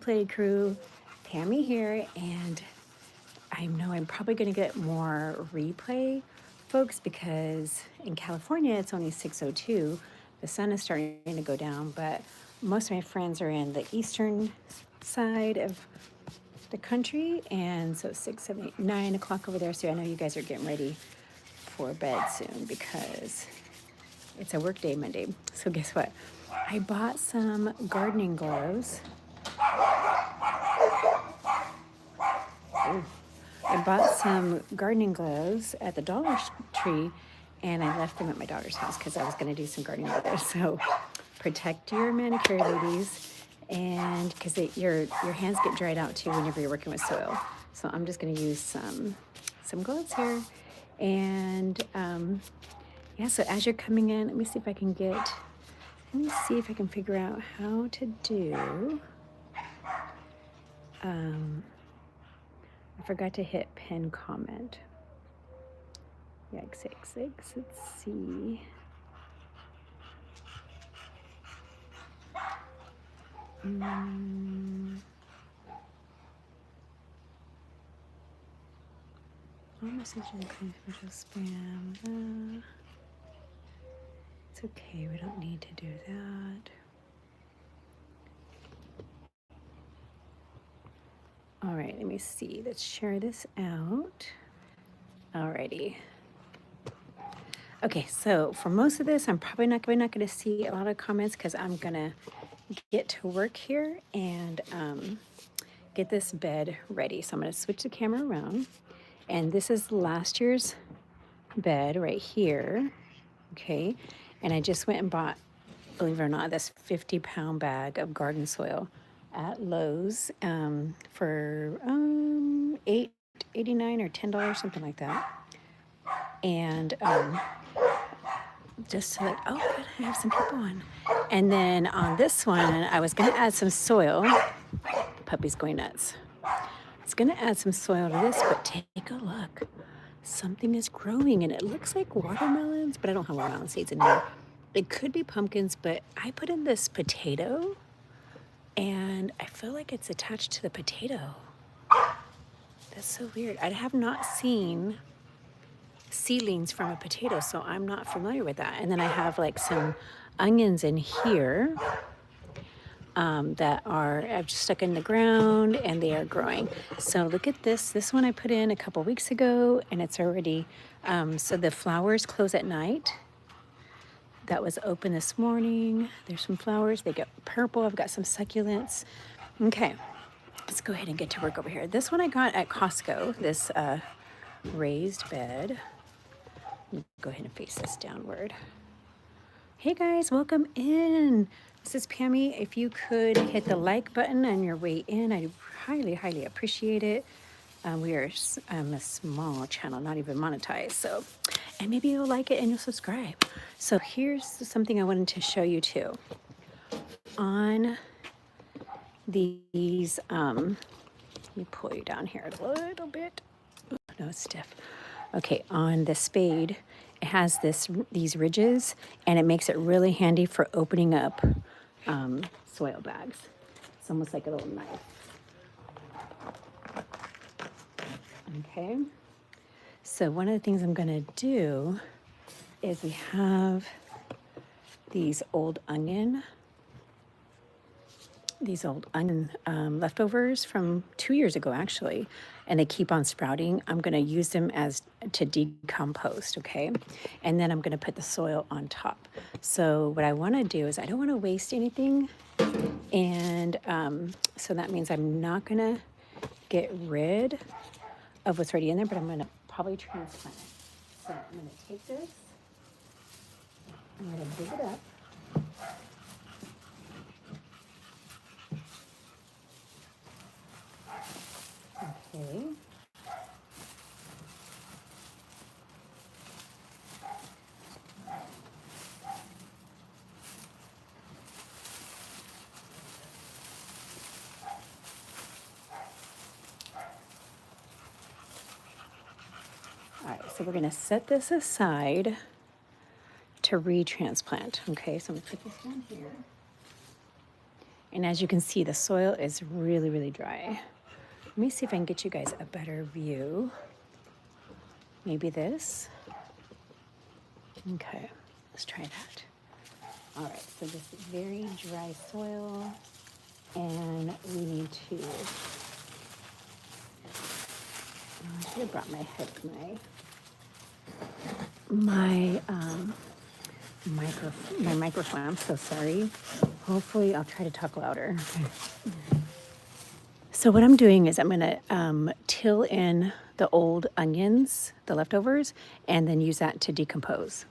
replay crew. Pammy here, and I know I'm probably going to get more replay folks because in California it's only 6:02. The sun is starting to go down, but most of my friends are in the eastern side of the country, and so 6, 7, 8, 9 o'clock over there. So I know you guys are getting ready for bed soon because it's a work day Monday. So guess what? I bought some gardening gloves. Ooh. I bought some gardening gloves at the Dollar Tree, and I left them at my daughter's house because I was going to do some gardening with her. So protect your manicure, ladies, and because your hands get dried out too whenever you're working with soil. So I'm just going to use some gloves here, and yeah. So as you're coming in, let me see if I can figure out how to do. I forgot to hit pin comment. Yikes. Let's see. All messages include spam. It's okay, we don't need to do that. All right, let me see. Let's share this out. Alrighty. Okay, so for most of this, I'm probably not going to see a lot of comments because I'm going to get to work here and get this bed ready. So I'm going to switch the camera around. And this is last year's bed right here. Okay. And I just went and bought, believe it or not, this 50-pound bag of garden soil at Lowe's for $8.89 or $10, something like that. And just so that, oh, good, I have some people on. And then on this one, I was going to add some soil. The puppy's going nuts. I was going to add some soil to this, but take a look. Something is growing, and it looks like watermelons, but I don't have watermelon seeds in here. It could be pumpkins, but I put in this potato, and I feel like it's attached to the potato. That's so weird. I have not seen seedlings from a potato, so I'm not familiar with that. And then I have like some onions in here that are I've just stuck in the ground, and they are growing. So look at this. This one I put in a couple weeks ago, and it's already, so the flowers close at night. That was open this morning. There's some flowers. They get purple. I've got some succulents. Okay, let's go ahead and get to work over here. This one I got at Costco, this raised bed. Go ahead and face this downward. Hey guys, welcome in. This is Pammy. If you could hit the like button on your way in, I highly appreciate it. We are a small channel, not even monetized. So, and maybe you'll like it and you'll subscribe. So here's something I wanted to show you too. On these, let me pull you down here a little bit. Ooh, no, it's stiff. Okay, on the spade, it has these ridges, and it makes it really handy for opening up soil bags. It's almost like a little knife. Okay, so one of the things I'm gonna do is we have these old onion leftovers from 2 years ago, actually, and they keep on sprouting. I'm going to use them to decompost, okay? And then I'm going to put the soil on top. So what I want to do is I don't want to waste anything, and so that means I'm not going to get rid of what's already in there, but I'm going to probably transplant it. So I'm going to take this, I'm going to dig it up. Okay. All right, so we're going to set this aside to retransplant. Okay, so I'm going to put this down here. And as you can see, the soil is really, really dry. Let me see if I can get you guys a better view. Maybe this. Okay, let's try that. All right, so this is very dry soil, and we need to, I should have brought my microphone. I'm so sorry. Hopefully I'll try to talk louder. So what I'm doing is I'm gonna till in the old onions, the leftovers, and then use that to decompose.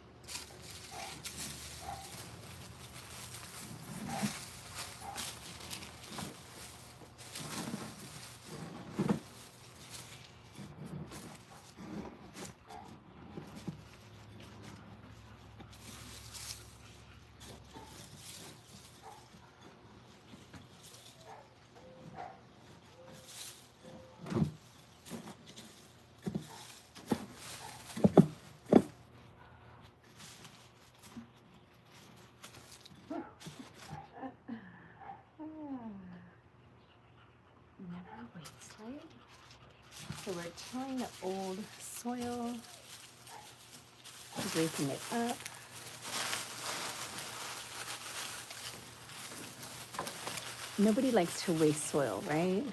Never waste, right? So we're tilling the old soil, breaking it up. Nobody likes to waste soil, right?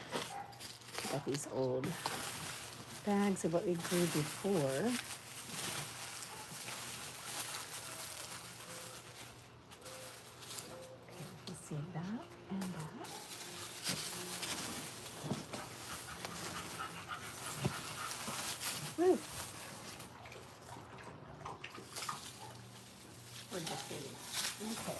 Got these old bags of what we grew before. Let's see that and that. Woo! We're just waiting. Okay.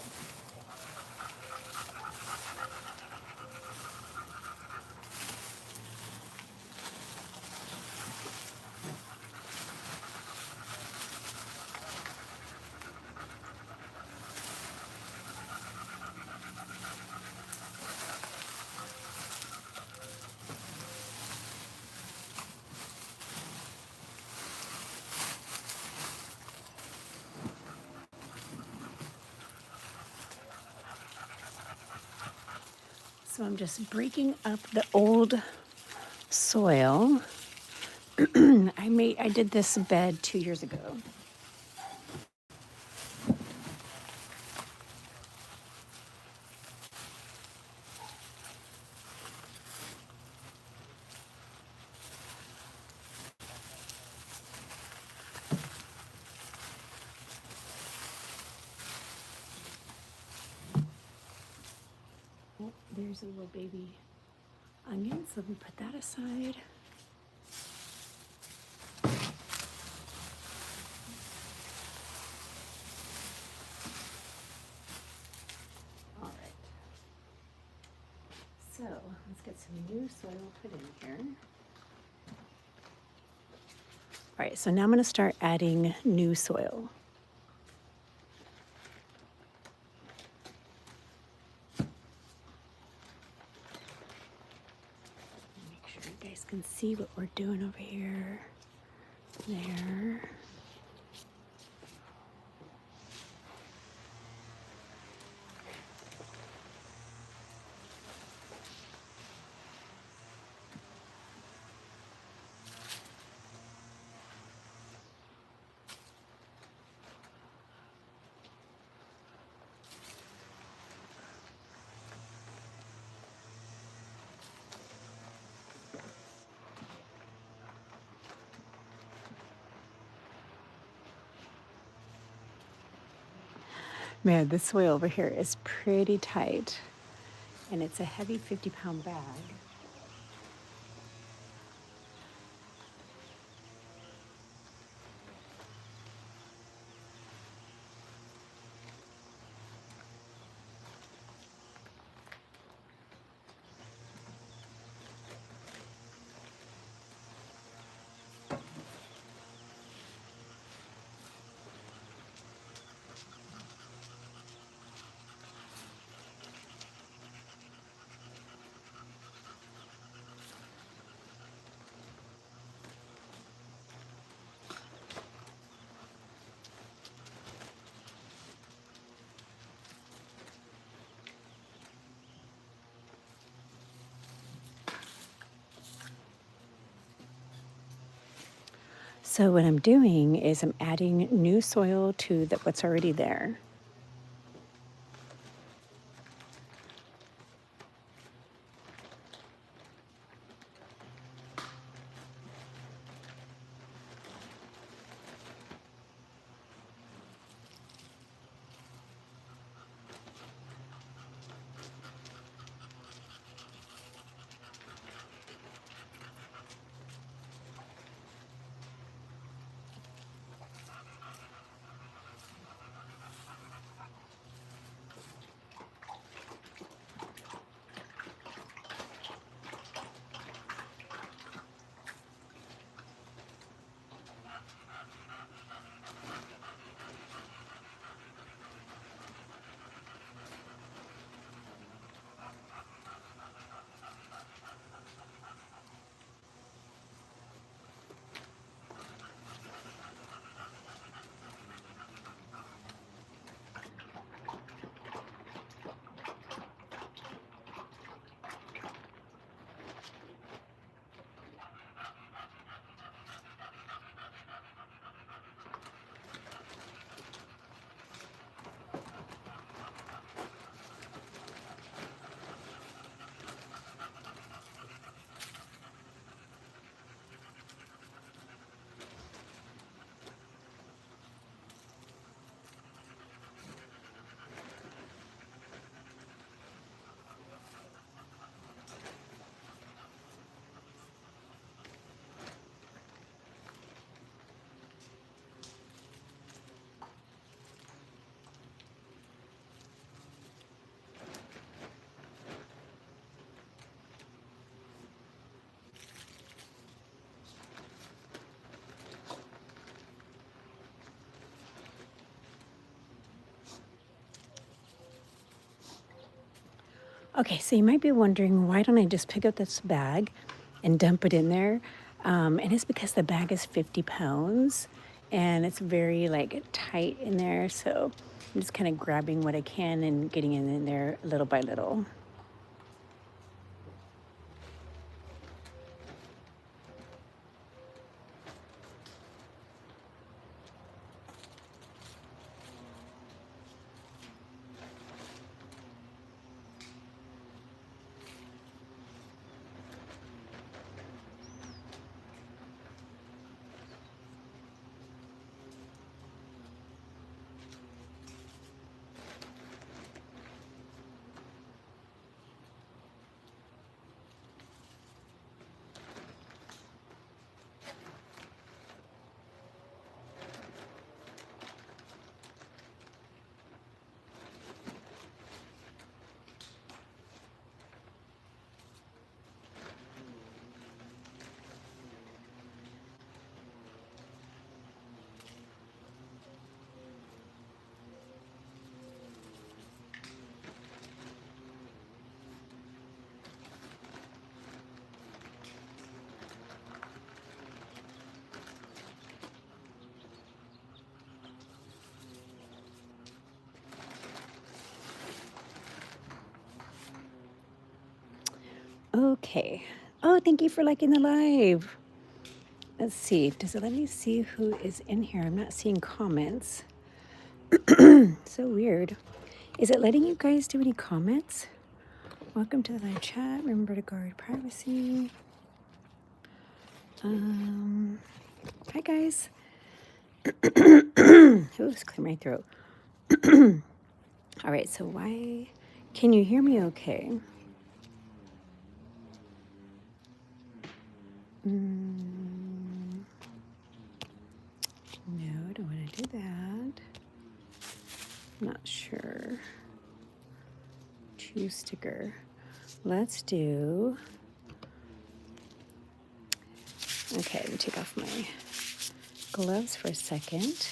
So I'm just breaking up the old soil. I did this bed 2 years ago. Oh, there's a little baby onion, so we put that aside. All right. So let's get some new soil put in here. All right, so now I'm going to start adding new soil. Make sure you guys can see what we're doing over here. There. Man, this soil over here is pretty tight, and it's a heavy 50-pound bag. So what I'm doing is I'm adding new soil to what's already there. Okay, so you might be wondering, why don't I just pick up this bag and dump it in there? And it's because the bag is 50 pounds and it's very like tight in there. So I'm just kind of grabbing what I can and getting it in there little by little. Okay. Oh, thank you for liking the live. Let's see. Does it let me see who is in here? I'm not seeing comments. So weird. Is it letting you guys do any comments? Welcome to the live chat. Remember to guard privacy. Hi guys. Oops, clear my throat. All right, so why can you hear me okay? No, I don't want to do that. Not sure. Choose sticker. Let's do. Okay, let me take off my gloves for a second.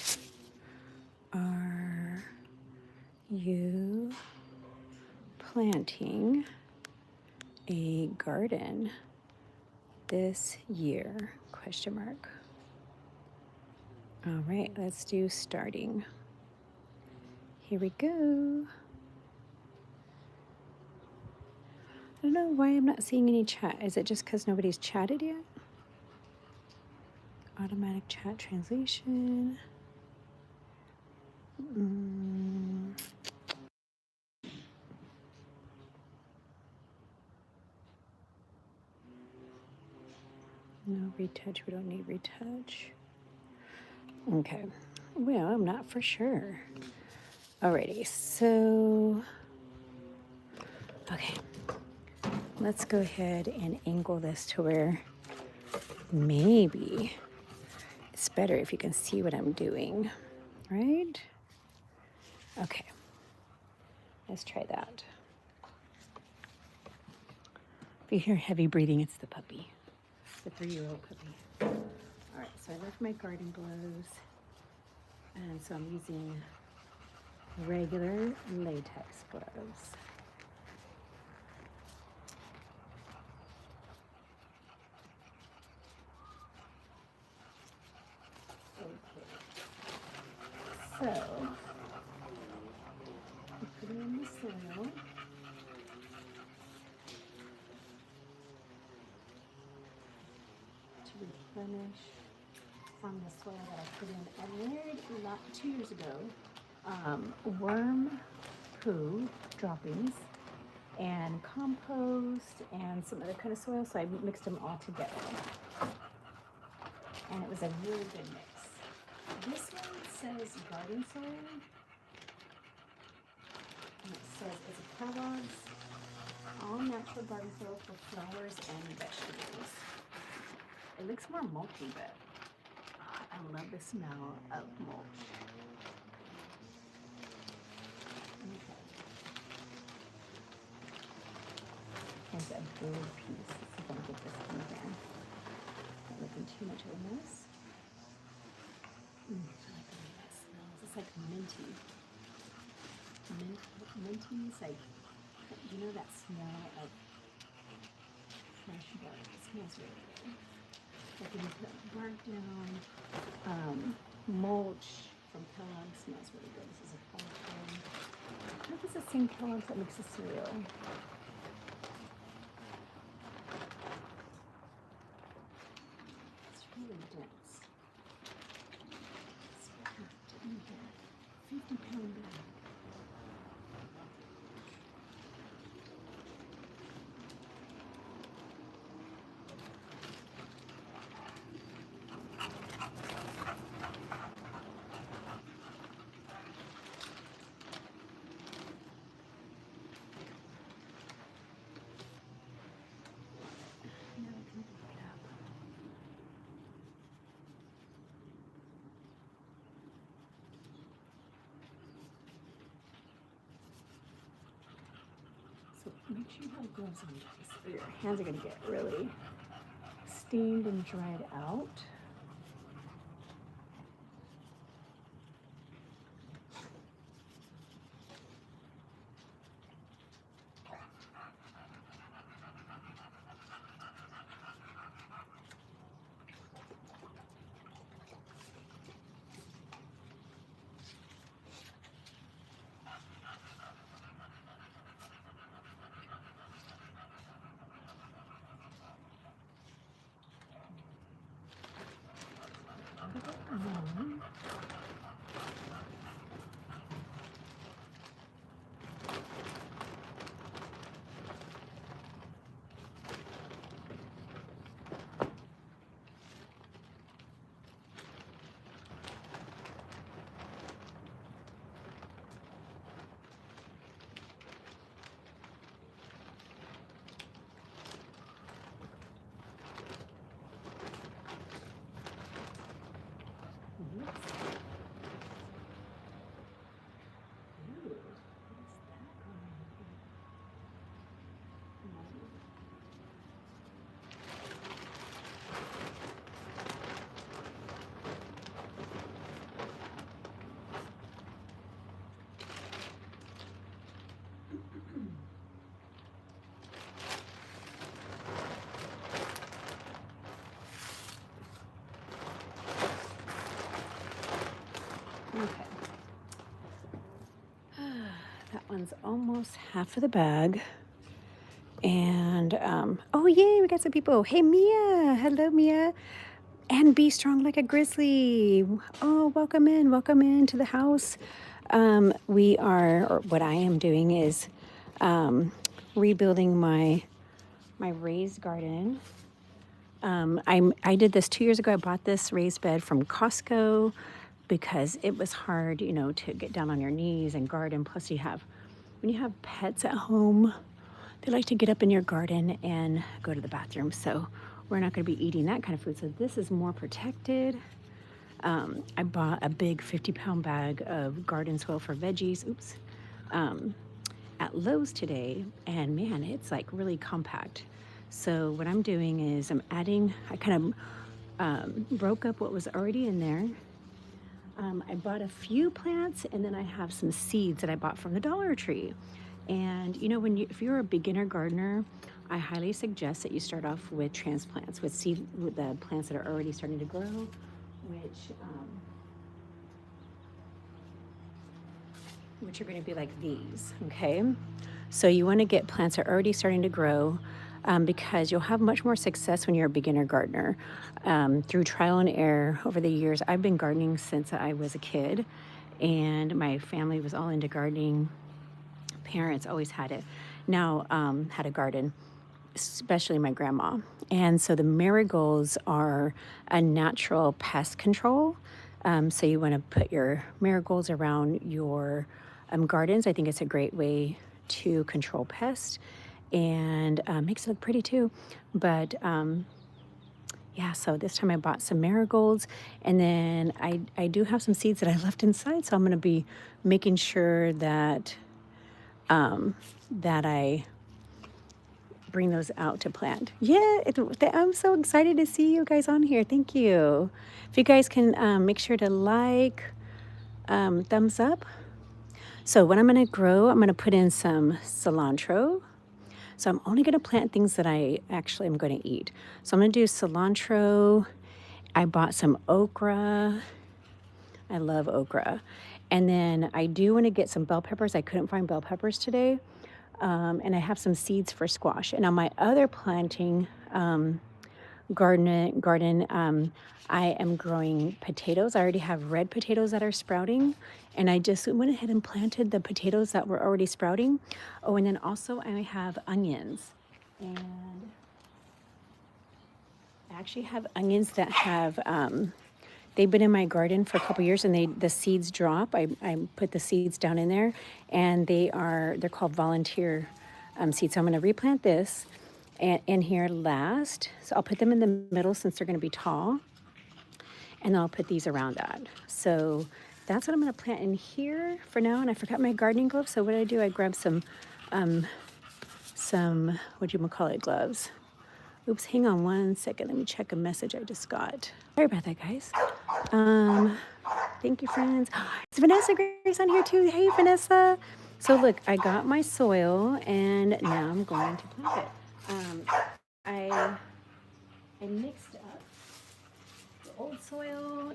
Are you planting a garden this year? Question mark. All right, let's do starting. Here we go. I don't know why I'm not seeing any chat. Is it just because nobody's chatted yet? Automatic chat translation. No retouch. We don't need retouch. Okay. Well, I'm not for sure. Alrighty. So, okay. Let's go ahead and angle this to where maybe it's better if you can see what I'm doing, right? Okay. Let's try that. If you hear heavy breathing, it's the puppy, the 3-year-old puppy. All right, so I left my garden gloves, and so I'm using regular latex gloves. Okay, so put it in the soil. To replenish from the soil that I put in. I layered 2 years ago worm poo droppings and compost and some other kind of soil, so I mixed them all together. And it was a really good mix. This one says garden soil, and it says it's a Kellogg's all natural garden soil for flowers and vegetables. It looks more mulchy, but I love the smell of mulch. Okay. Here's a big piece. Let's see if I can get this in here. Not looking too much of a mess. I like the way that smells. It's like minty. Minty is like, you know that smell of fresh bark? It smells really good. Like when you put bark down, mulch from Kellogg's smells really good. This is a Kellogg's one. I think it's the same Kellogg's that makes the cereal. It's really dense. It's packed in here. 50-pound bag. So make sure you have gloves on, guys, or your hands are going to get really steamed and dried out. Okay. That one's almost half of the bag. And, oh, yay, we got some people. Hey, Mia. Hello, Mia. And be strong like a grizzly. Oh, welcome in to the house. Or what I am doing is rebuilding my raised garden. I did this 2 years ago. I bought this raised bed from Costco because it was hard, to get down on your knees and garden. Plus, when you have pets at home, they like to get up in your garden and go to the bathroom. So we're not going to be eating that kind of food. So this is more protected. I bought a big 50-pound bag of garden soil for veggies. Oops. At Lowe's today, and man, it's like really compact. So what I'm doing is I kind of broke up what was already in there. I bought a few plants, and then I have some seeds that I bought from the Dollar Tree. And if you're a beginner gardener, I highly suggest that you start off with transplants, with the plants that are already starting to grow, which are going to be like these, okay? So you want to get plants that are already starting to grow, because you'll have much more success when you're a beginner gardener. Through trial and error over the years, I've been gardening since I was a kid, and my family was all into gardening. Parents always had it. Now had a garden, especially my grandma. And so the marigolds are a natural pest control. So you want to put your marigolds around your gardens. I think it's a great way to control pests, and makes it look pretty too. But yeah, so this time I bought some marigolds, and then I do have some seeds that I left inside. So I'm going to be making sure that I bring those out to plant. Yeah, I'm so excited to see you guys on here. Thank you. If you guys can make sure to like, thumbs up. So what I'm going to grow, I'm going to put in some cilantro. So I'm only going to plant things that I actually am going to eat. So I'm going to do cilantro. I bought some okra. I love okra. And then I do want to get some bell peppers. I couldn't find bell peppers today. And I have some seeds for squash. And on my other planting garden, I am growing potatoes. I already have red potatoes that are sprouting, and I just went ahead and planted the potatoes that were already sprouting. Oh, and then also I have onions, and I actually have onions that have they've been in my garden for a couple years, and the seeds drop. I put the seeds down in there, and they're called volunteer seeds. So I'm going to replant this in here last. So I'll put them in the middle since they're going to be tall, and then I'll put these around that. So that's what I'm going to plant in here for now. And I forgot my gardening gloves. So what did I do? I grabbed some what do you call it, gloves. Oops, hang on one second. Let me check a message I just got. Sorry about that, guys. Thank you, friends. Is Vanessa Grace on here too? Hey, Vanessa. So look, I got my soil, and now I'm going to plant it. I mixed up the old soil,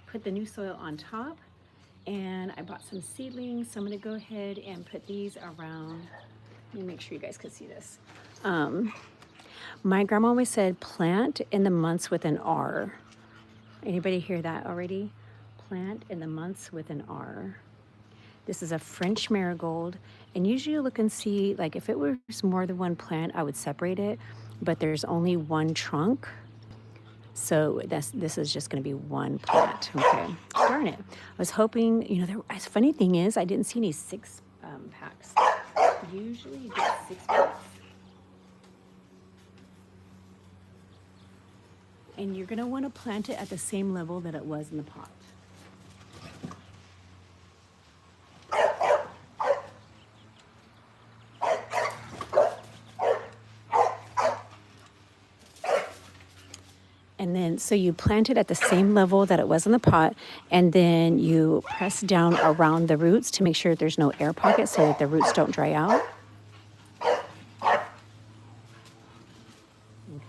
put the new soil on top, and I bought some seedlings. So I'm going to go ahead and put these around. Let me make sure you guys can see this. My grandma always said plant in the months with an R. Anybody hear that already? Plant in the months with an R. This is a French marigold, and usually you look and see, like if it was more than one plant, I would separate it, but there's only one trunk. So this is just going to be one plant. Okay, darn it. I was hoping, the funny thing is I didn't see any 6-packs. Usually you get 6 packs. And you're going to want to plant it at the same level that it was in the pot. And then, so you plant it at the same level that it was in the pot, and then you press down around the roots to make sure there's no air pockets so that the roots don't dry out.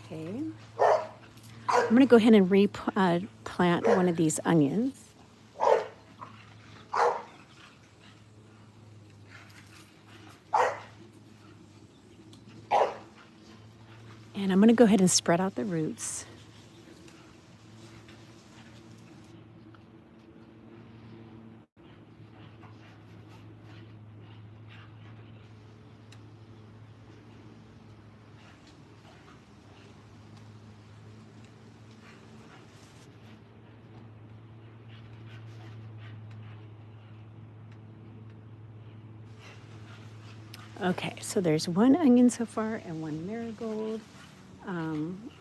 Okay. I'm going to go ahead and replant one of these onions. And I'm going to go ahead and spread out the roots. Okay, so there's one onion so far and one marigold.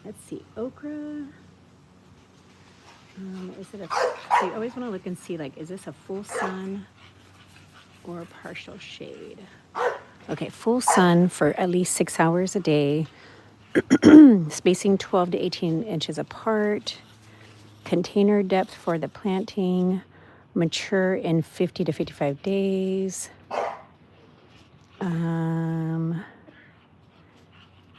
Let's see, okra. Is it a? So you always want to look and see, like, is this a full sun or a partial shade? Okay, full sun for at least 6 hours a day, spacing 12 to 18 inches apart. Container depth for the planting, mature in 50 to 55 days.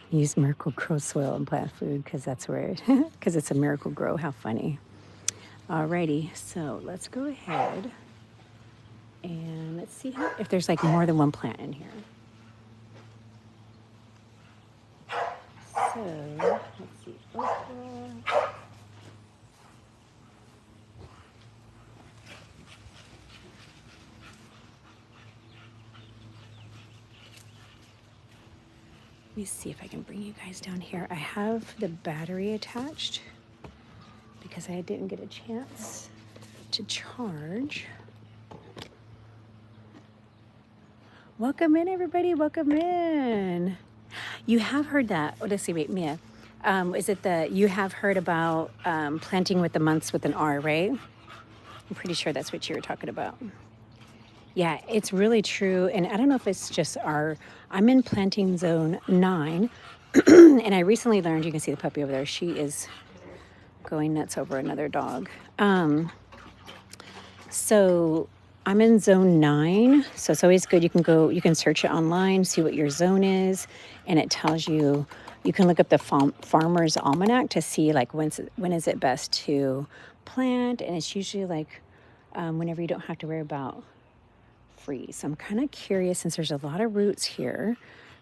Use Miracle Grow soil and plant food because that's where it, because it's a Miracle Grow. How funny. Alrighty, so let's go ahead and let's see if there's like more than one plant in here. So let's see, okra. Let me see if I can bring you guys down here. I have the battery attached because I didn't get a chance to charge. Welcome in, everybody. Welcome in. You have heard that. Oh, let's see. Wait, Mia. Is it the you have heard about planting with the months with an R, right? I'm pretty sure that's what you were talking about. Yeah, it's really true. And I don't know if it's just I'm in planting zone 9. And I recently learned, you can see the puppy over there, she is going nuts over another dog. So I'm in zone 9. So it's always good. You can search it online, see what your zone is. And it tells you, you can look up the Farmer's Almanac to see like when is it best to plant. And it's usually like whenever you don't have to worry about freeze. So I'm kind of curious, since there's a lot of roots here,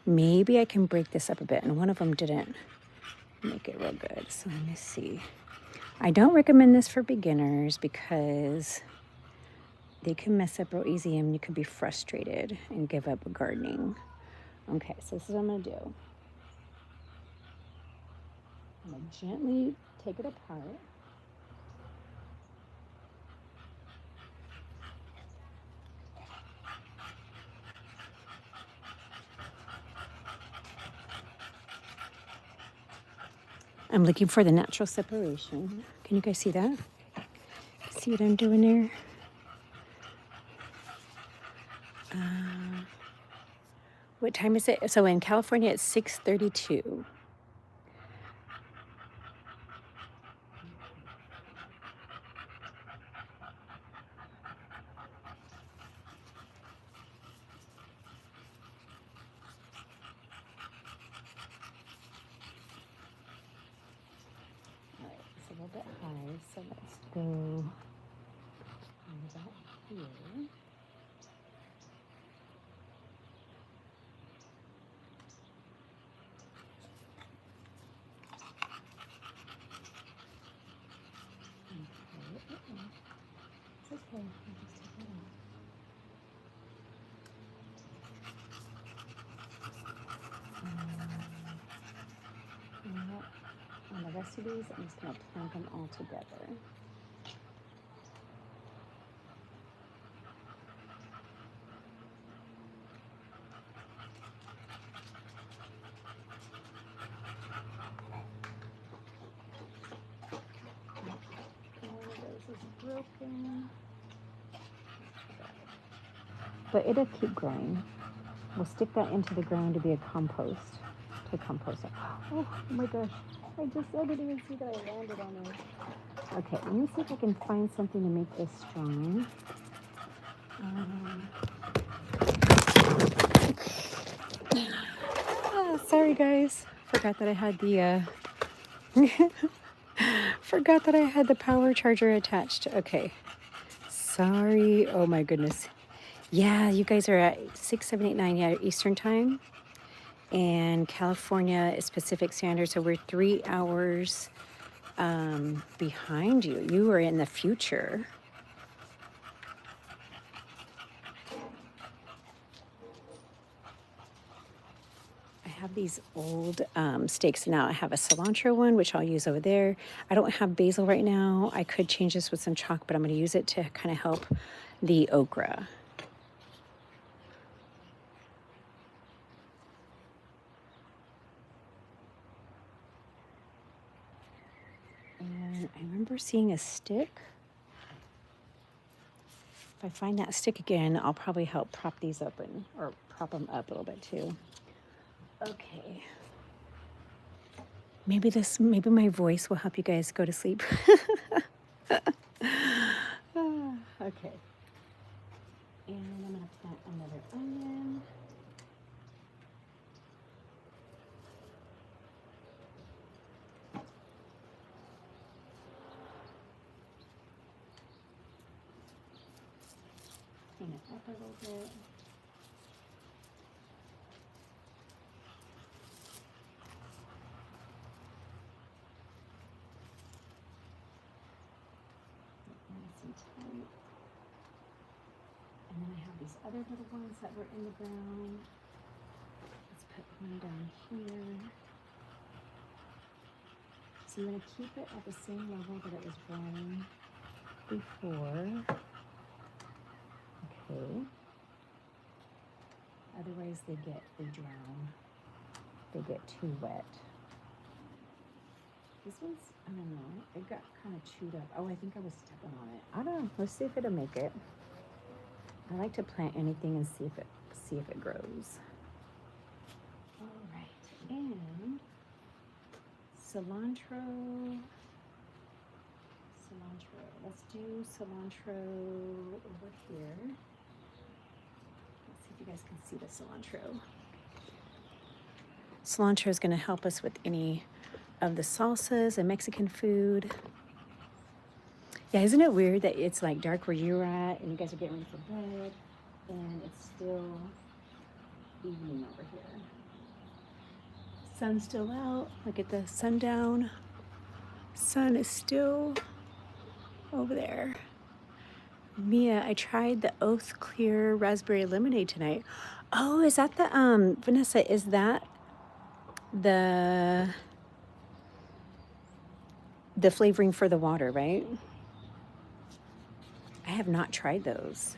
maybe I can break this up a bit. And one of them didn't make it real good. So let me see. I don't recommend this for beginners because they can mess up real easy and you can be frustrated and give up gardening. Okay, so this is what I'm gonna do. I'm gonna gently take it apart. I'm looking for the natural separation. Can you guys see that? See what I'm doing there? What time is it? So in California, it's 6:32. All right, it's a little bit high, so let's go about here. It's okay. I'll just take it off. You know what? On the rest of these, I'm just going to plant them all together. One of those is broken. But it'll keep growing. We'll stick that into the ground to be a compost. To compost it. Oh my gosh. I didn't even see that I landed on it. Okay, let me see if I can find something to make this strong. Sorry guys. Forgot that I had the power charger attached. Okay. Sorry. Oh my goodness. Yeah, you guys are at 6, 7, 8, 9, yeah, Eastern time. And California is Pacific Standard, so we're 3 hours behind you. You are in the future. I have these old steaks now. I have a cilantro one, which I'll use over there. I don't have basil right now. I could change this with some chalk, but I'm going to use it to kind of help the okra. And I remember seeing a stick. If I find that stick again, I'll probably help prop these open or prop them up a little bit too. Okay. Maybe my voice will help you guys go to sleep. Okay. And I'm gonna plant another onion. Clean it up a little bit. Nice and tight. And then I have these other little ones that were in the ground. Let's put one down here. So I'm going to keep it at the same level that it was growing before. Okay. Otherwise they drown. They get too wet. This one's, I don't know, it got kind of chewed up. Oh, I think I was stepping on it. I don't know. Let's see if it'll make it. I like to plant anything and see if it grows. All right, and cilantro. Let's do cilantro over here. Let's see if you guys can see the cilantro. Cilantro is going to help us with any of the salsas and Mexican food. Yeah, isn't it weird that it's like dark where you're at and you guys are getting ready for bed and it's still evening over here? Sun's still out. Look at the sundown. Sun is still over there. Mia, I tried the Oath Clear Raspberry Lemonade tonight. Oh, is that the, Vanessa, is that the flavoring for the water, right? I have not tried those.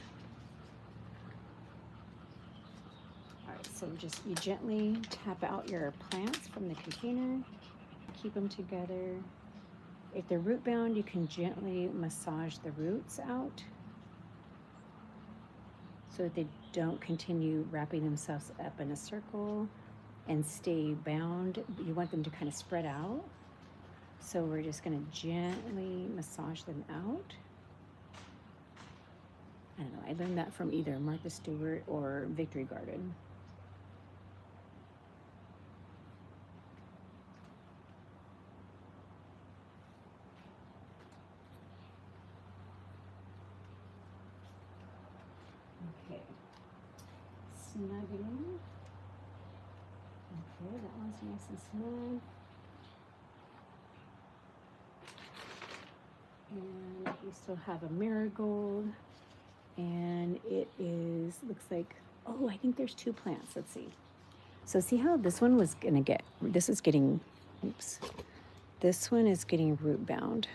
All right, so you gently tap out your plants from the container, keep them together. If they're root bound, you can gently massage the roots out so that they don't continue wrapping themselves up in a circle and stay bound. You want them to kind of spread out. So we're just gonna gently massage them out. I don't know, I learned that from either Martha Stewart or Victory Garden. Okay, snugging. Okay, that one's nice and snug. And we still have a marigold. And it looks like, oh, I think there's 2 plants. Let's see. So see how this one was gonna get, this is getting root bound.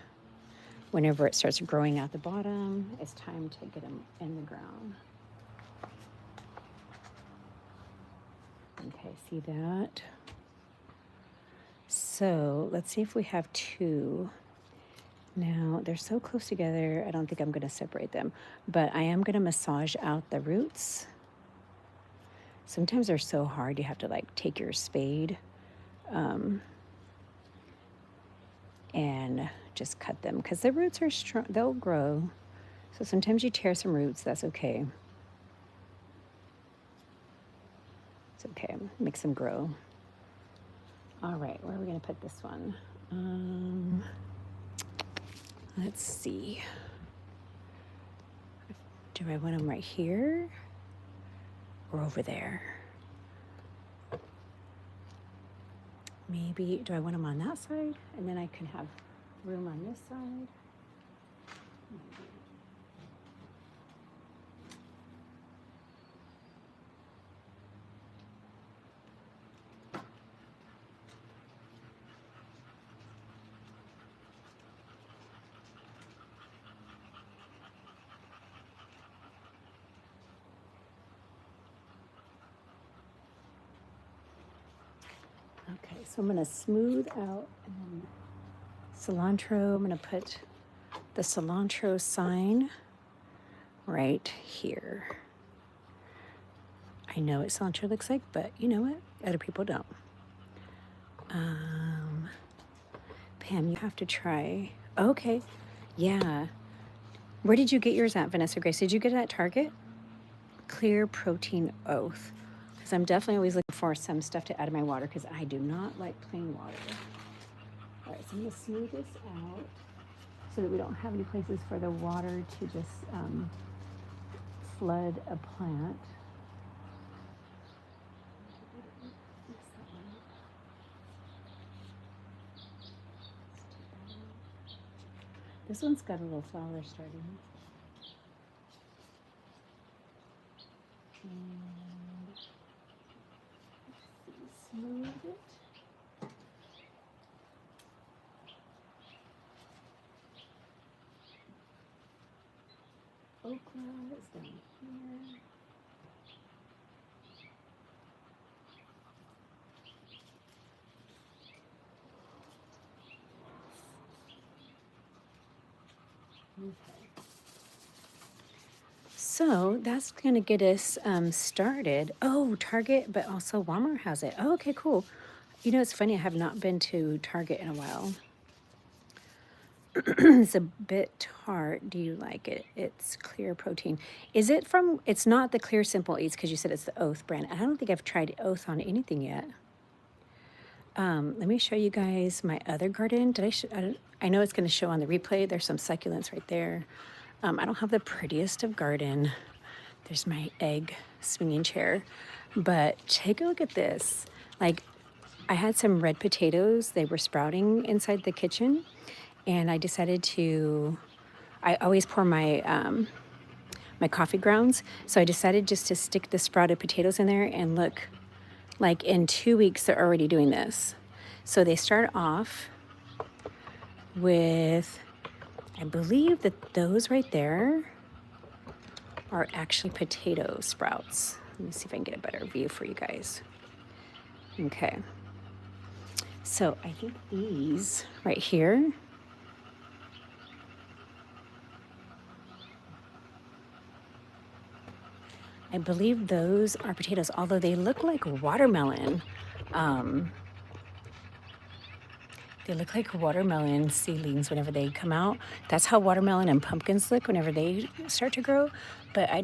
Whenever it starts growing out the bottom, it's time to get them in the ground. Okay, see that? So let's see if we have 2. Now, they're so close together, I don't think I'm going to separate them, but I am going to massage out the roots. Sometimes they're so hard, you have to like take your spade and just cut them because the roots are strong, they'll grow. So sometimes you tear some roots, that's okay. It's okay, makes them grow. All right, where are we going to put this one? Let's see. Do I want them right here or over there? Maybe, do I want them on that side? And then I can have room on this side? Maybe. Okay, so I'm going to smooth out and then cilantro. I'm going to put the cilantro sign right here. I know what cilantro looks like, but you know what? Other people don't. Pam, you have to try. Okay. Yeah. Where did you get yours at, Vanessa Grace? Did you get it at Target? Clear protein oath. Because I'm definitely always looking for some stuff to add in my water because I do not like plain water. All right, so I'm going to smooth this out so that we don't have any places for the water to just flood a plant. This one's got a little flower starting. And smooth it. Okra is down here. Okay. So that's going to get us started. Oh, Target, but also Walmart has it. Oh, okay, cool. You know, it's funny. I have not been to Target in a while. It's a bit tart. Do you like it? It's clear protein. Is it from, it's not the Clear Simple Eats because you said it's the Oath brand. I don't think I've tried Oath on anything yet. Let me show you guys my other garden. I know it's going to show on the replay. There's some succulents right there. I don't have the prettiest of garden. There's my egg swinging chair. But take a look at this. Like, I had some red potatoes. They were sprouting inside the kitchen. And I decided I always pour my my coffee grounds. So I decided just to stick the sprouted potatoes in there, and look, like in 2 weeks, they're already doing this. So they start off with, I believe that those right there are actually potato sprouts. Let me see if I can get a better view for you guys. Okay. So I think these right here, I believe those are potatoes, although they look like watermelon. They look like watermelon seedlings whenever they come out. That's how watermelon and pumpkins look whenever they start to grow. But I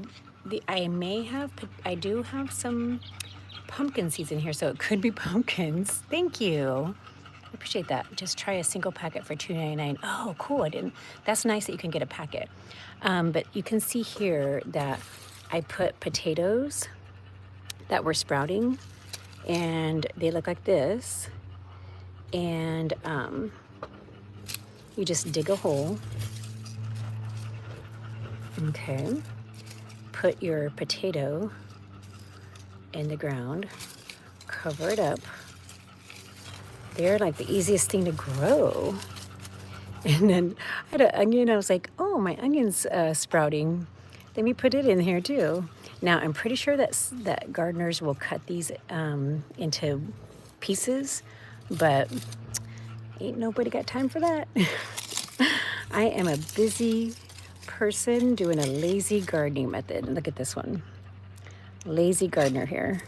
do have some pumpkin seeds in here, so it could be pumpkins. Thank you. I appreciate that. Just try a single packet for $2.99. Oh, cool. That's nice that you can get a packet. But you can see here that I put potatoes that were sprouting, and they look like this. And you just dig a hole. Okay. Put your potato in the ground. Cover it up. They're like the easiest thing to grow. And then I had an onion. I was like, oh, my onion's sprouting. Let me put it in here too. Now, I'm pretty sure that gardeners will cut these into pieces, but ain't nobody got time for that. I am a busy person doing a lazy gardening method. Look at this one. Lazy gardener here.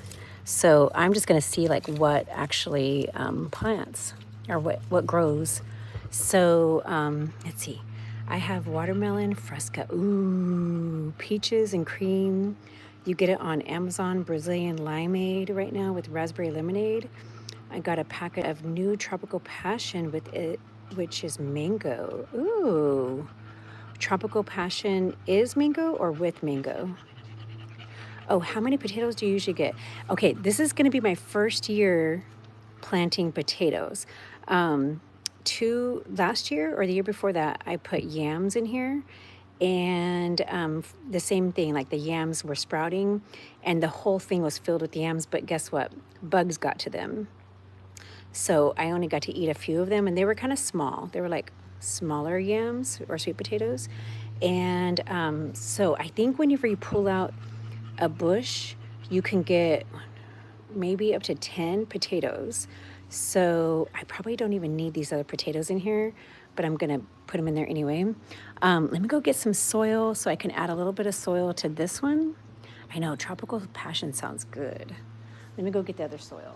So I'm just going to see like what actually plants or what grows. So let's see. I have watermelon fresca. Ooh, peaches and cream. You get it on Amazon, Brazilian limeade right now with raspberry lemonade. I got a packet of new tropical passion with it, which is mango. Ooh, tropical passion is mango or with mango? Oh, how many potatoes do you usually get? Okay, this is going to be my first year planting potatoes. Last year or the year before that, I put yams in here, and the same thing, like the yams were sprouting and the whole thing was filled with yams, but guess what? Bugs got to them. So I only got to eat a few of them, and they were kind of small. They were like smaller yams or sweet potatoes. And so I think whenever you pull out a bush, you can get maybe up to 10 potatoes. So I probably don't even need these other potatoes in here, but I'm gonna put them in there anyway. Let me go get some soil so I can add a little bit of soil to this one. I know, tropical passion sounds good. Let me go get the other soil.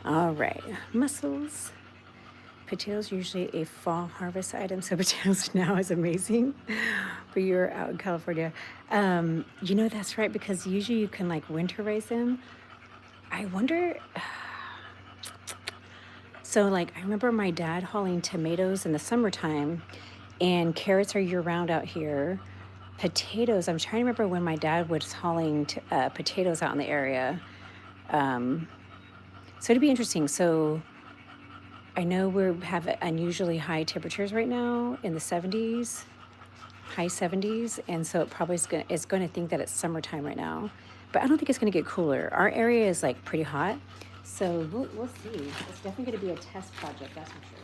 All right, mussels. Potatoes usually a fall harvest item, so potatoes now is amazing. But you're out in California. You know, that's right, because usually you can like winterize them. I wonder, so like I remember my dad hauling tomatoes in the summertime, and carrots are year round out here. Potatoes, I'm trying to remember when my dad was hauling potatoes out in the area. So it'd be interesting. So I know we have unusually high temperatures right now in the 70s, high 70s, and so it probably is going to think that it's summertime right now. But I don't think it's going to get cooler. Our area is like pretty hot, so we'll see. It's definitely going to be a test project, that's for sure.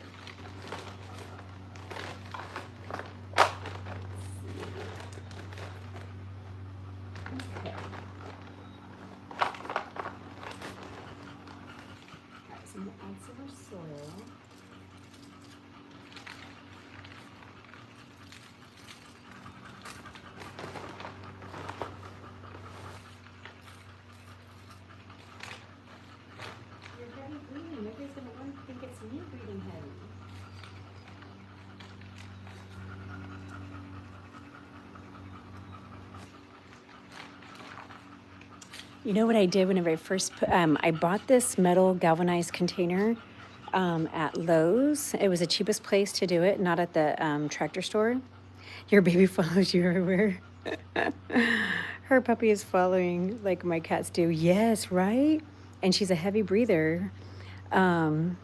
Okay. All right, so I'm going to add some more soil. You're heavy breathing. Nobody's going to think it's me breathing heavy. You know what I did whenever I first put, I bought this metal galvanized container at Lowe's. It was the cheapest place to do it, not at the tractor store. Your baby follows you everywhere. Her puppy is following like my cats do. Yes, right? And she's a heavy breather. So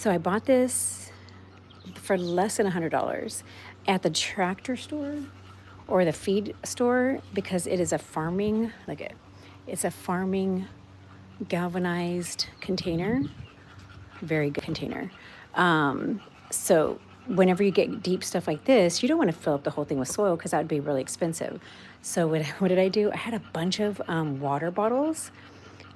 I bought this for less than $100 at the tractor store or the feed store because it is a farming, it's a farming galvanized container, very good container. So whenever you get deep stuff like this, you don't want to fill up the whole thing with soil because that would be really expensive. So what did I do? I had a bunch of water bottles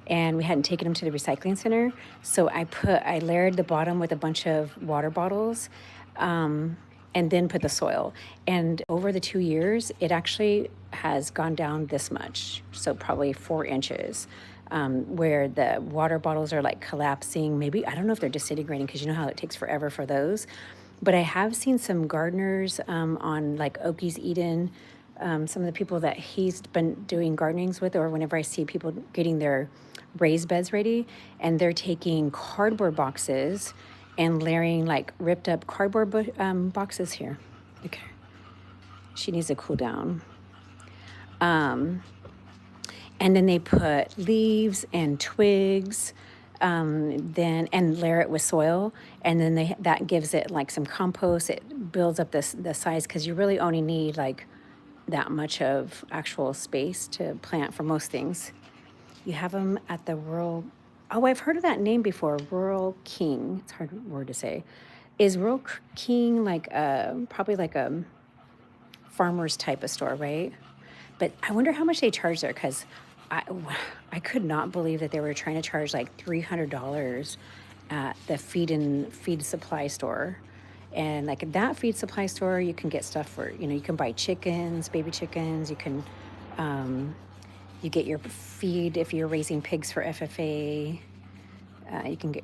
and we hadn't taken them to the recycling center. So I layered the bottom with a bunch of water bottles and then put the soil. And over the 2 years, it actually has gone down this much, so probably 4 inches, where the water bottles are like collapsing. Maybe, I don't know if they're disintegrating because you know how it takes forever for those. But I have seen some gardeners on like Okies Eden, some of the people that he's been doing gardenings with, or whenever I see people getting their raised beds ready, and they're taking cardboard boxes and layering like ripped up cardboard boxes here. Okay. She needs to cool down. And then they put leaves and twigs, then and layer it with soil, and then that gives it like some compost. It builds up the size because you really only need like that much of actual space to plant for most things. You have them at the rural. Oh, I've heard of that name before. Rural King. It's a hard word to say. Is Rural King like probably like a farmer's type of store, right? But I wonder how much they charge there because I could not believe that they were trying to charge like $300 at the feed supply store. And like at that feed supply store, you can get stuff for, you can buy chickens, baby chickens. You get your feed if you're raising pigs for FFA.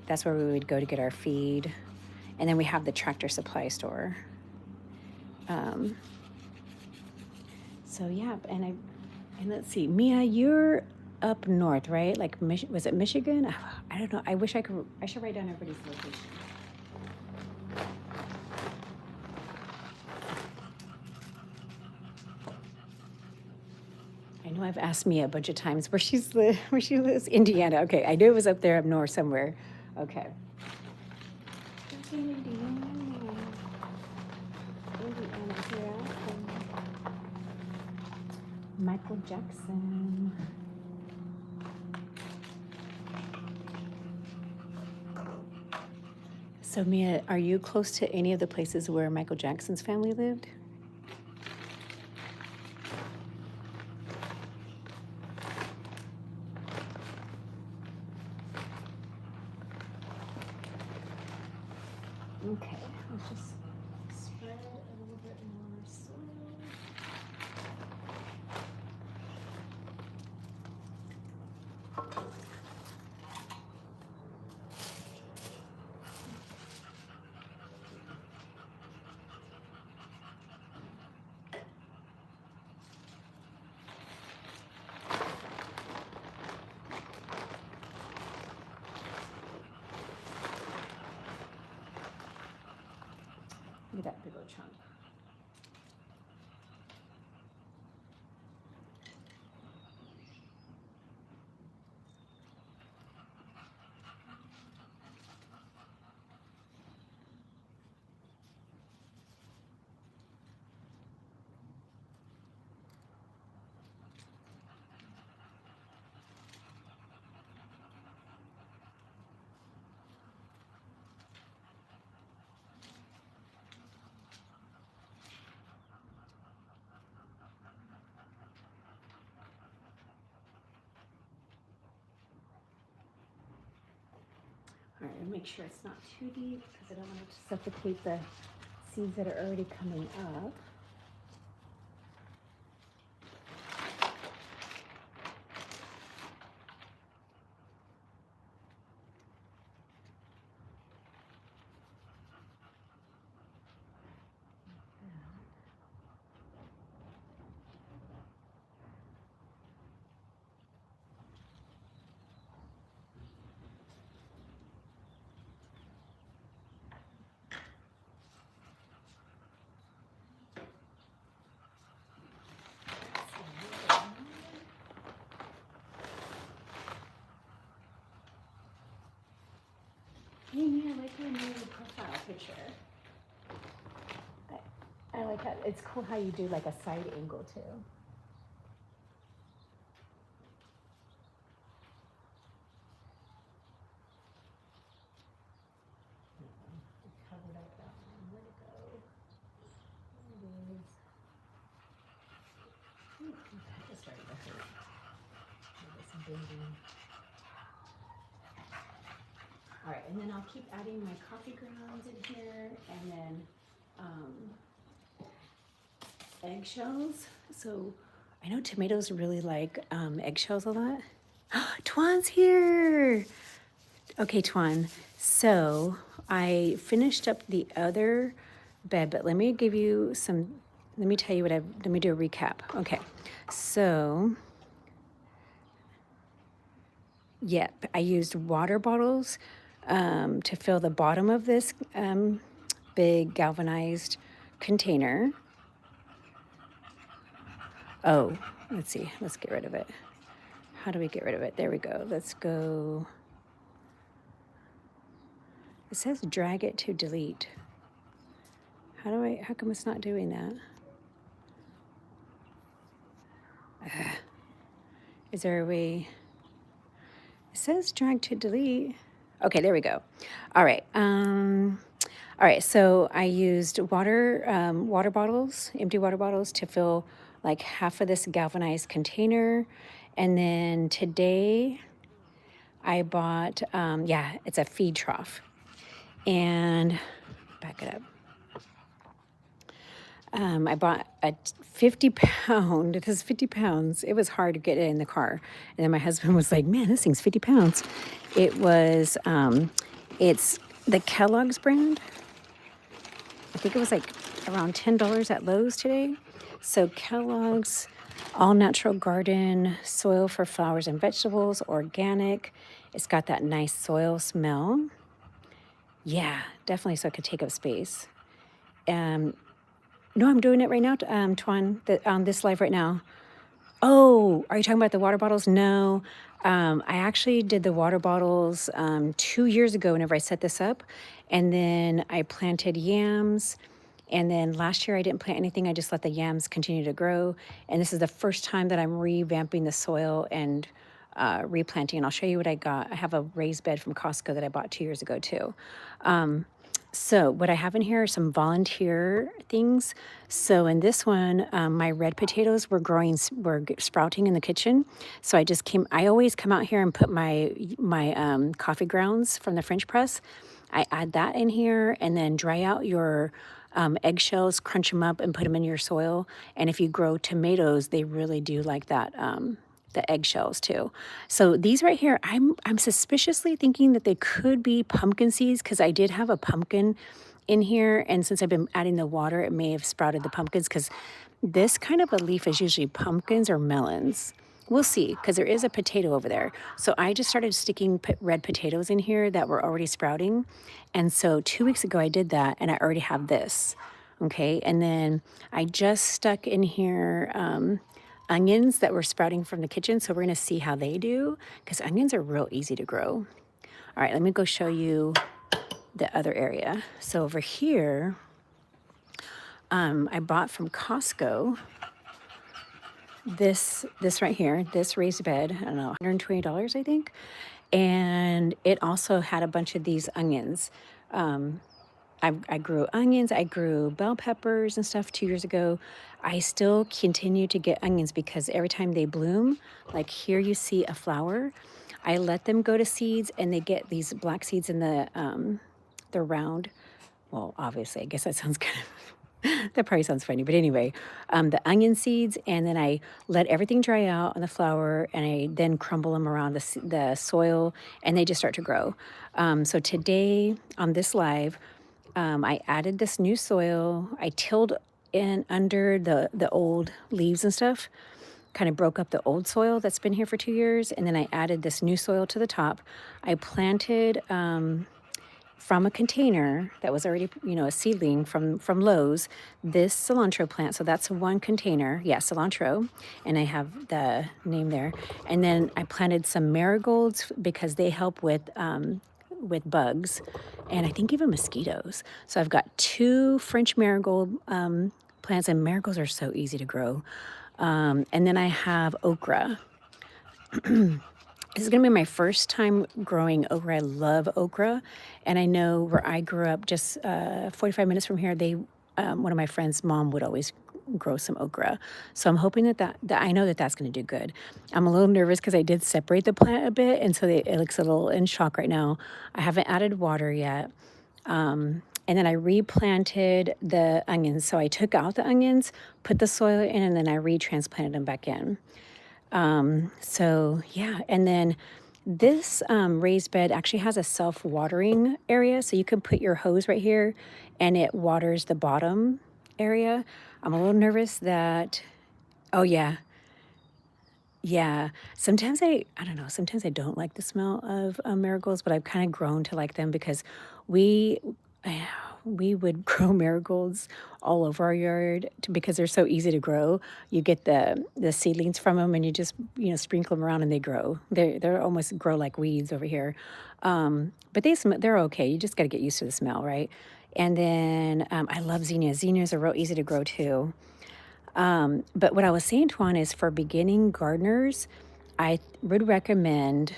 That's where we would go to get our feed. And then we have the tractor supply store. So yeah, and let's see, Mia, you're up north, right? Like, was it Michigan? I don't know. I should write down everybody's location. I know I've asked Mia a bunch of times where she lives. Indiana. Okay, I knew it was up there up north somewhere. Okay. Michael Jackson. So Mia, are you close to any of the places where Michael Jackson's family lived? Okay, let's just spread a little bit more soil. Look at that big old chunk. All right, make sure it's not too deep because I don't want it to suffocate the seeds that are already coming up. Hey, Mia, I like your new profile picture. I like that. It's cool how you do like a side angle too. Covered up that one. Where'd it go? There it is. Ooh, that just started to hurt. Maybe some bleeding. All right, and then I'll keep adding my coffee grounds in here, and then eggshells. So I know tomatoes really like eggshells a lot. Twan's here. Okay, Twan. So I finished up the other bed, but let me give you some, let me tell you what let me do a recap. Okay, so yep, I used water bottles to fill the bottom of this big galvanized container. Oh, let's see, let's get rid of it. How do we get rid of it? There we go. Let's go. It says drag it to delete. How come it's not doing that? Is there a way? It says drag to delete. Okay, there we go. All right. All right, so I used water bottles, empty water bottles to fill like half of this galvanized container. And then today I bought, yeah, it's a feed trough. And back it up. I bought a 50-pound, this is 50 pounds. It was hard to get it in the car. And then my husband was like, man, this thing's 50 pounds. It was, it's the Kellogg's brand. I think it was like around $10 at Lowe's today. So Kellogg's all natural garden soil for flowers and vegetables, organic. It's got that nice soil smell. Yeah, definitely, so it could take up space. No, I'm doing it right now, Twan, on this live right now. Oh, are you talking about the water bottles? No, I actually did the water bottles 2 years ago whenever I set this up. And then I planted yams And then last year I didn't plant anything. I just let the yams continue to grow. And this is the first time that I'm revamping the soil and replanting. And I'll show you what I got. I have a raised bed from Costco that I bought 2 years ago too. So what I have in here are some volunteer things. So in this one, my red potatoes were sprouting in the kitchen. So I always come out here and put my coffee grounds from the French press. I add that in here and then dry out your eggshells, crunch them up and put them in your soil. And if you grow tomatoes, they really do like that. The eggshells too. So these right here, I'm suspiciously thinking that they could be pumpkin seeds because I did have a pumpkin in here, and since I've been adding the water, it may have sprouted the pumpkins because this kind of a leaf is usually pumpkins or melons. We'll see because there is a potato over there. So I just started sticking red potatoes in here that were already sprouting. And so 2 weeks ago I did that and I already have this. Okay. And then I just stuck in here onions that were sprouting from the kitchen. So we're going to see how they do because onions are real easy to grow. All right, let me go show you the other area. So over here, I bought from Costco this right here, this raised bed, I don't know, $120, I think. And it also had a bunch of these onions. I grew onions, I grew bell peppers and stuff 2 years ago. I still continue to get onions because every time they bloom, like here you see a flower, I let them go to seeds and they get these black seeds in the round. Well, obviously, I guess that sounds kind of that probably sounds funny, but anyway, the onion seeds, and then I let everything dry out on the flour, and I then crumble them around the soil, and they just start to grow. So today on this live, I added this new soil. I tilled in under the old leaves and stuff, kind of broke up the old soil that's been here for 2 years, and then I added this new soil to the top. I planted from a container that was already, a seedling from Lowe's, this cilantro plant. So that's one container. Yeah, cilantro. And I have the name there. And then I planted some marigolds because they help with bugs and I think even mosquitoes. So I've got 2 French marigold plants, and marigolds are so easy to grow. And then I have okra. This is going to be my first time growing okra. I love okra. And I know where I grew up, just 45 minutes from here, one of my friends' mom would always grow some okra. So I'm hoping that I know that that's going to do good. I'm a little nervous because I did separate the plant a bit. And so it looks a little in shock right now. I haven't added water yet. And then I replanted the onions. So I took out the onions, put the soil in, and then I retransplanted them back in. So yeah, and then this raised bed actually has a self-watering area, so you can put your hose right here and it waters the bottom area. I'm a little nervous that, oh yeah, yeah. I don't know, sometimes I don't like the smell of marigolds, but I've kind of grown to like them because we we would grow marigolds all over our yard because they're so easy to grow. You get the seedlings from them and you just sprinkle them around and they grow. They're almost grow like weeds over here, but they're okay. You just got to get used to the smell, right? And then I love zinnias. Zinnias are real easy to grow too. But what I was saying, Tuan, is for beginning gardeners, I would recommend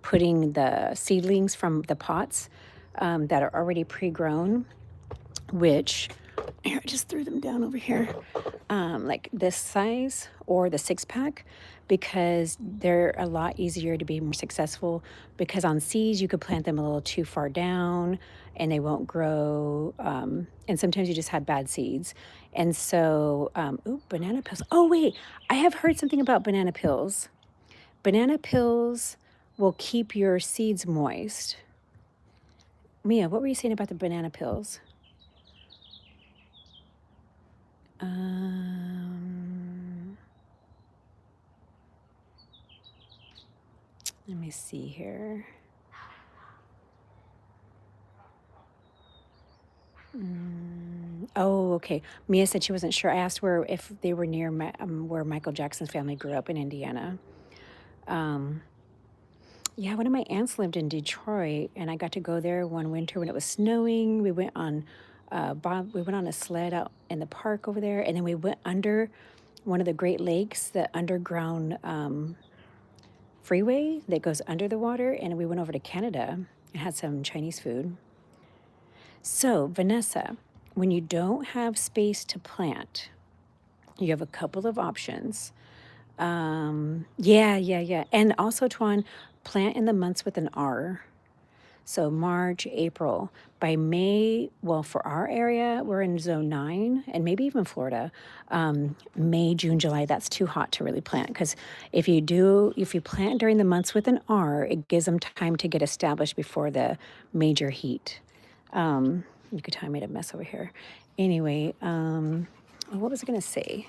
putting the seedlings from the pots that are already pre-grown, which here, I just threw them down over here, like this size or the 6-pack, because they're a lot easier to be more successful. Because on seeds, you could plant them a little too far down and they won't grow. And sometimes you just have bad seeds. And so, banana peels. Oh, wait, I have heard something about banana peels. Banana peels will keep your seeds moist. Mia, what were you saying about the banana peels? Let me see here. Oh, okay. Mia said she wasn't sure. I asked her if they were near where Michael Jackson's family grew up in Indiana. Yeah, one of my aunts lived in Detroit, and I got to go there one winter when it was snowing. We went on Bob, we went on a sled out in the park over there, and then we went under one of the Great Lakes, the underground freeway that goes under the water, and we went over to Canada and had some Chinese food. So, Vanessa, when you don't have space to plant, you have a couple of options. Yeah. And also, Tuan, plant in the months with an R. So March, April. By May, well, for our area, we're in zone 9 and maybe even Florida. May, June, July, that's too hot to really plant. Because if you plant during the months with an R, it gives them time to get established before the major heat. You could tell I made a mess over here. Anyway, what was I going to say?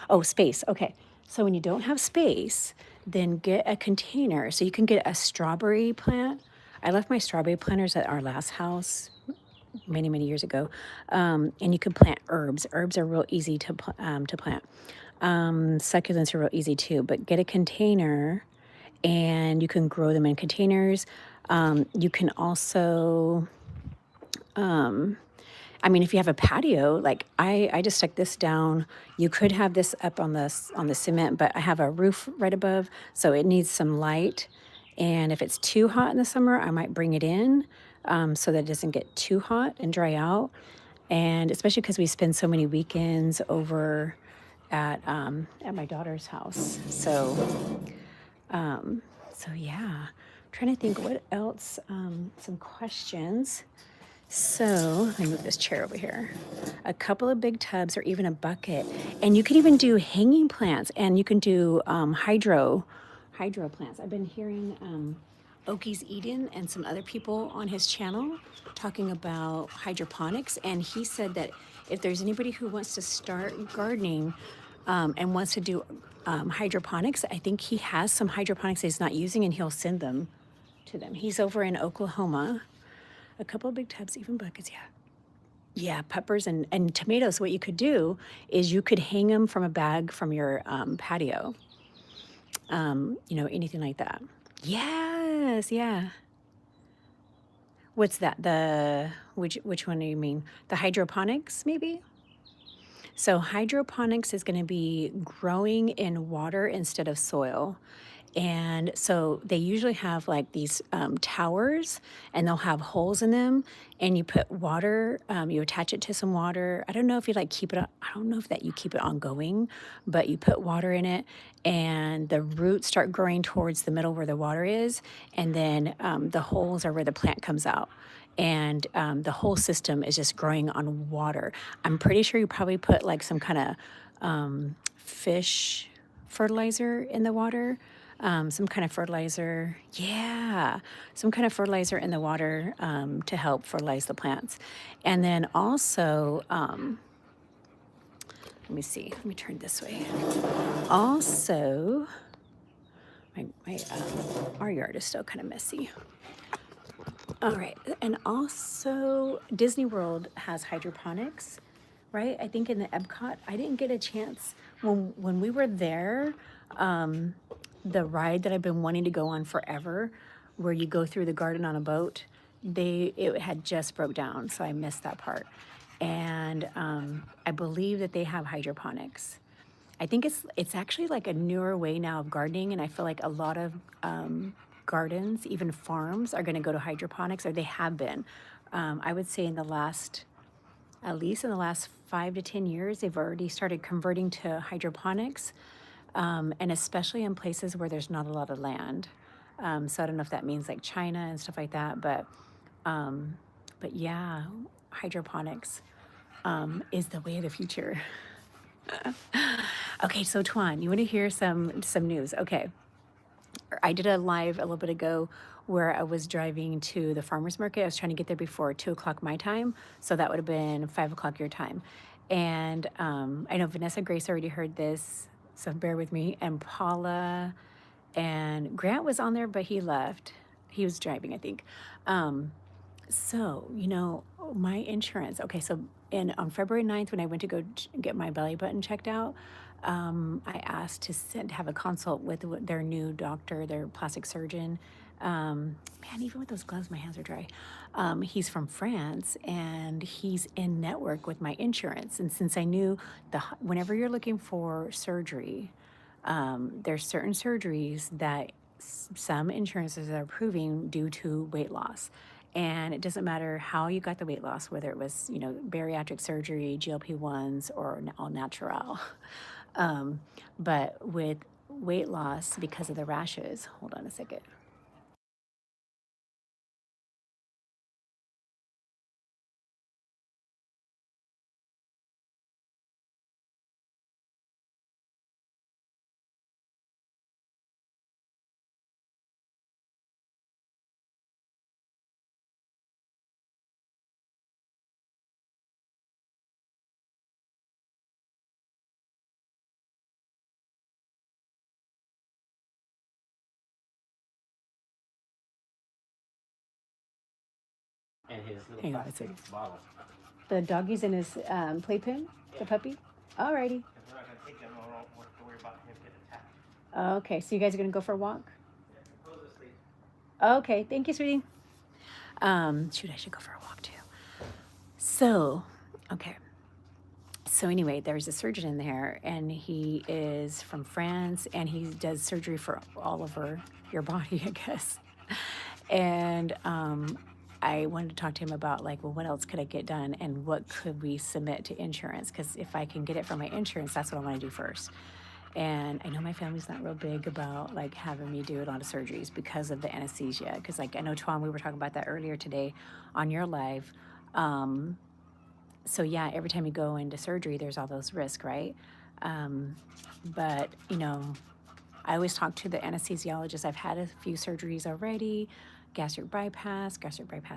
Oh, space. Okay. So when you don't have space, then get a container. So you can get a strawberry plant. I left my strawberry planters at our last house many, many years ago. And you can plant herbs. Herbs are real easy to plant. Succulents are real easy too. But get a container and you can grow them in containers. You can also I mean, if you have a patio, like I just stuck this down. You could have this up on the cement, but I have a roof right above, so it needs some light. And if it's too hot in the summer, I might bring it in so that it doesn't get too hot and dry out. And especially because we spend so many weekends over at my daughter's house, so yeah. Trying to think what else. Some questions. So let me move this chair over here. A couple of big tubs or even a bucket. And you can even do hanging plants and you can do hydro plants. I've been hearing Oki's Eden and some other people on his channel talking about hydroponics. And he said that if there's anybody who wants to start gardening and wants to do hydroponics, I think he has some hydroponics that he's not using and he'll send them to them. He's over in Oklahoma. A couple of big tubs, even buckets, yeah. Yeah, peppers and tomatoes. What you could do is you could hang them from a bag from your patio. Anything like that. Yes, yeah. What's that? Which one do you mean? The hydroponics, maybe? So hydroponics is going to be growing in water instead of soil. And so they usually have like these towers and they'll have holes in them and you put water, you attach it to some water. I don't know if you like keep it, I don't know if that you keep it ongoing, but you put water in it and the roots start growing towards the middle where the water is. And then the holes are where the plant comes out. And the whole system is just growing on water. I'm pretty sure you probably put like some kind of fish fertilizer in the water. Some kind of fertilizer. Yeah, some kind of fertilizer in the water to help fertilize the plants. And then also, let me see, let me turn this way. Also, our yard is still kind of messy. All right, and also Disney World has hydroponics, right? I think in the Epcot, I didn't get a chance when we were there. The ride that I've been wanting to go on forever, where you go through the garden on a boat, it had just broke down, so I missed that part. And I believe that they have hydroponics. I think it's actually like a newer way now of gardening, and I feel like a lot of gardens, even farms, are going to go to hydroponics, or they have been. I would say at least in the last 5 to 10 years, they've already started converting to hydroponics. And especially in places where there's not a lot of land. So I don't know if that means like China and stuff like that, but yeah, hydroponics is the way of the future. Okay, so Tuan, you want to hear some news? Okay, I did a live a little bit ago where I was driving to the farmer's market. I was trying to get there before 2 o'clock my time, so that would have been 5 o'clock your time. And I know Vanessa Grace already heard this, so bear with me. And Paula and Grant was on there, but he left. He was driving, I think. So, my insurance. Okay, so on February 9th, when I went to go get my belly button checked out, I asked to have a consult with their new doctor, their plastic surgeon, Man, even with those gloves, my hands are dry. He's from France, and he's in network with my insurance. And since I knew whenever you're looking for surgery, there's certain surgeries that some insurances are approving due to weight loss. And it doesn't matter how you got the weight loss, whether it was, bariatric surgery, GLP-1s, or all natural. Um, but with weight loss, because of the rashes, hold on a second. And his little Hang on a plastic second. bottle. The doggy's in his playpen, the puppy? Alrighty. Because we're not going to take them, we don't have to worry about him getting attacked. Okay, so you guys are going to go for a walk? Yeah, close this, please. Okay, thank you, sweetie. Shoot, I should go for a walk too. So, okay. So anyway, there's a surgeon in there, and he is from France, and he does surgery for all over your body, I guess. And I wanted to talk to him about, like, well, what else could I get done, and what could we submit to insurance? Because if I can get it from my insurance, that's what I want to do first. And I know my family's not real big about, like, having me do a lot of surgeries because of the anesthesia. Because, like, I know, Tuan, we were talking about that earlier today on your live. So yeah, every time you go into surgery, there's all those risks, right? Um, but I always talk to the anesthesiologist. I've had a few surgeries already: gastric bypass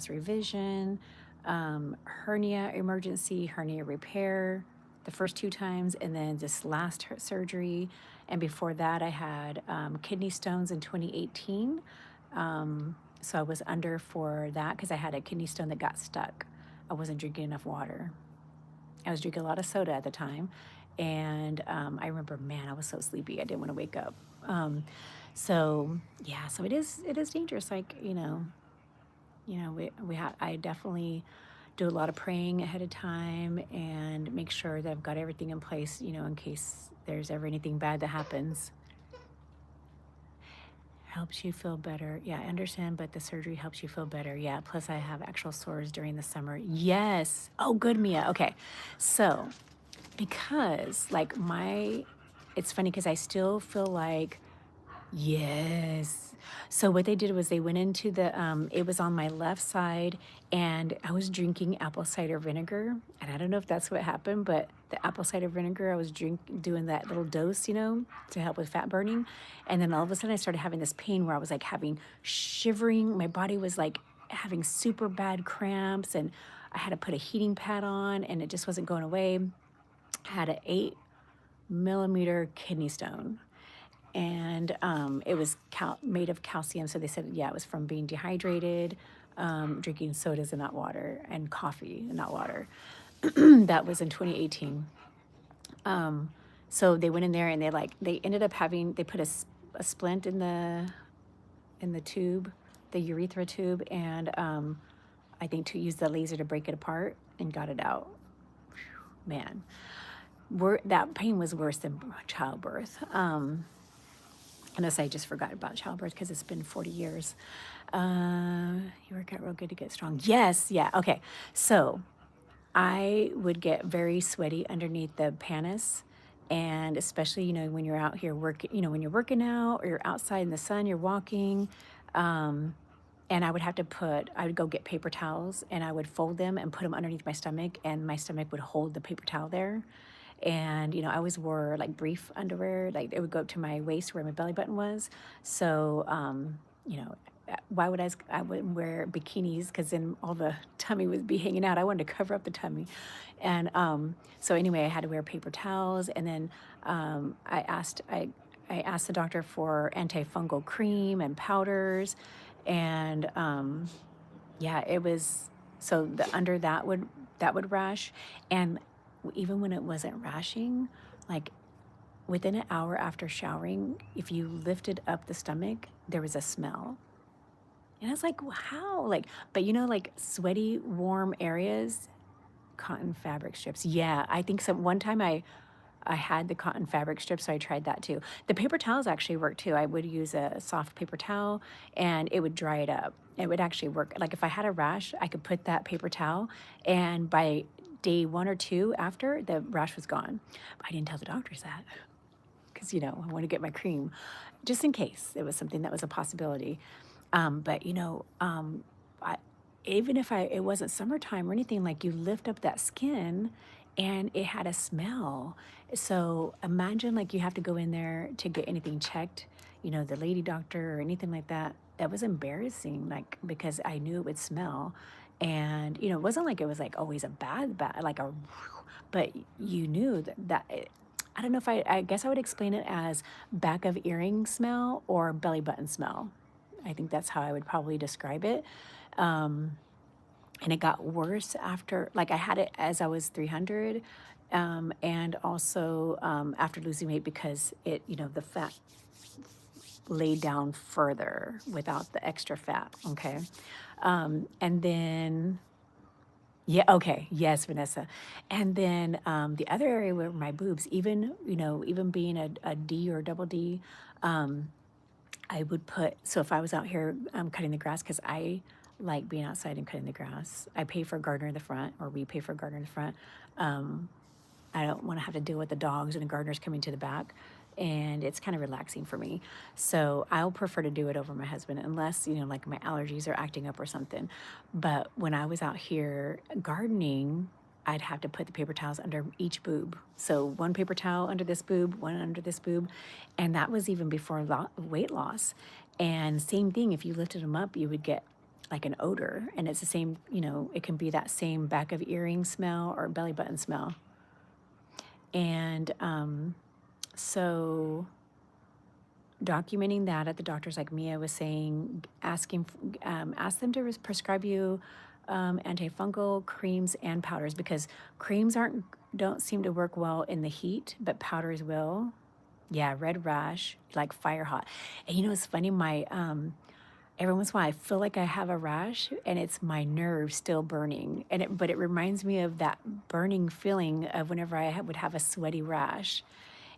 revision, hernia emergency, hernia repair, the first 2 times, and then this last surgery. And before that, I had kidney stones in 2018. So I was under for that because I had a kidney stone that got stuck. I wasn't drinking enough water. I was drinking a lot of soda at the time, and I remember, man, I was so sleepy. I didn't want to wake up. So yeah, so it is dangerous. Like I definitely do a lot of praying ahead of time and make sure that I've got everything in place. In case there's ever anything bad that happens. Helps you feel better. Yeah, I understand, but the surgery helps you feel better. Yeah, plus I have actual sores during the summer. Yes. Oh, good, Mia. Okay. So, because like it's funny because I still feel like, yes. So what they did was they went into it was on my left side, and I was drinking apple cider vinegar. And I don't know if that's what happened, but the apple cider vinegar, I was doing that little dose, to help with fat burning. And then all of a sudden I started having this pain where I was like having shivering. My body was like having super bad cramps, and I had to put a heating pad on, and it just wasn't going away. I had an 8 millimeter kidney stone, and it was made of calcium. So they said, yeah, it was from being dehydrated, drinking sodas and not water, and coffee and not water. That was in 2018. So they went in there, and they ended up they put a splint in the tube, the urethra tube, and I think to use the laser to break it apart and got it out. Man, that pain was worse than childbirth. Unless I just forgot about childbirth because it's been 40 years. You work out real good to get strong. Yes, yeah, okay. So I would get very sweaty underneath the pannus. And especially, when you're out here working, when you're working out or you're outside in the sun, you're walking. And I would go get paper towels, and I would fold them and put them underneath my stomach, and my stomach would hold the paper towel there. And I always wore like brief underwear, like it would go up to my waist where my belly button was. So you know why would I wouldn't wear bikinis, because then all the tummy would be hanging out. I wanted to cover up the tummy. And so anyway, I had to wear paper towels. And then I asked the doctor for antifungal cream and powders. And yeah, it was, so the under that would rash. And even when it wasn't rashing, like within an hour after showering, if you lifted up the stomach, there was a smell. And I was like, "Well, how?" Like, but you know, like sweaty, warm areas, cotton fabric strips. Yeah, I think so. One time I had the cotton fabric strips, so I tried that too. The paper towels actually work too. I would use a soft paper towel and it would dry it up. It would actually work. Like if I had a rash, I could put that paper towel and by day 1 or 2 after, the rash was gone. But I didn't tell the doctors that because, I want to get my cream just in case it was something that was a possibility. But I, even if it wasn't summertime or anything, like you lift up that skin and it had a smell. So imagine like you have to go in there to get anything checked, the lady doctor or anything like that. That was embarrassing, like because I knew it would smell. And it wasn't like it was like always a bad, like a, but you knew I don't know if I guess I would explain it as back of earring smell or belly button smell. I think that's how I would probably describe it. Um, and it got worse after, like I had it as I was 300, and also after losing weight because the fat laid down further without the extra fat. Okay. And then yeah, okay. Yes, Vanessa. And then the other area where my boobs, even being a D or double D, um, I would put, so if I was out here cutting the grass, because I like being outside and cutting the grass, I pay for a gardener in the front, or we pay for a gardener in the front. Um, I don't want to have to deal with the dogs and the gardeners coming to the back. And it's kind of relaxing for me. So I'll prefer to do it over my husband, unless, like my allergies are acting up or something. But when I was out here gardening, I'd have to put the paper towels under each boob. So one paper towel under this boob, one under this boob. And that was even before weight loss. And same thing, if you lifted them up, you would get like an odor. And it's the same, it can be that same back of earring smell or belly button smell. And so documenting that at the doctors, like Mia was saying, ask them to prescribe you antifungal creams and powders, because creams don't seem to work well in the heat, but powders will. Yeah, red rash, like fire hot. And it's funny, my every once in a while I feel like I have a rash and it's my nerve still burning. But it reminds me of that burning feeling of whenever I would have a sweaty rash.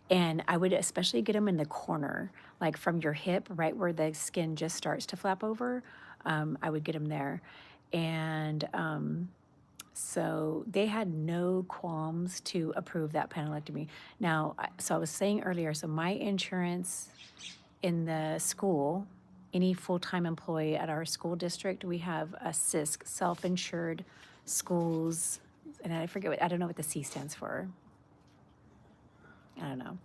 And I would especially get them in the corner, like from your hip, right where the skin just starts to flap over. I would get them there. And so they had no qualms to approve that panellectomy. Now, so I was saying earlier, so my insurance in the school, any full-time employee at our school district, we have a SISC, self-insured schools, and I don't know what the C stands for. I don't know.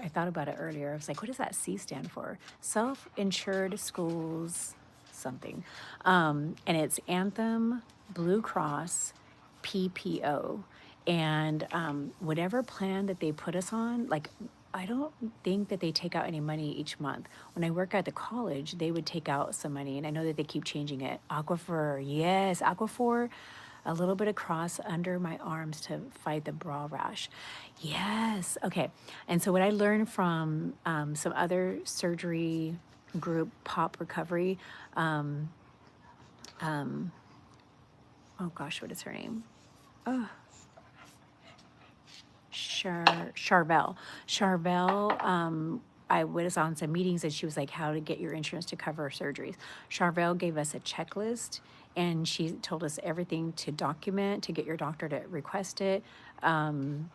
I thought about it earlier. I was like, what does that C stand for? Self-insured schools something. And it's Anthem Blue Cross PPO. And whatever plan that they put us on, like, I don't think that they take out any money each month. When I work at the college, they would take out some money, and I know that they keep changing it. Aquifer, yes, Aquifer, a little bit across under my arms to fight the bra rash. Yes, okay. And so what I learned from some other surgery group, Pop Recovery, oh gosh, what is her name? Oh, Charvel. Charvel, I was on some meetings and she was like, how to get your insurance to cover surgeries. Charvel gave us a checklist and she told us everything to document, to get your doctor to request it. And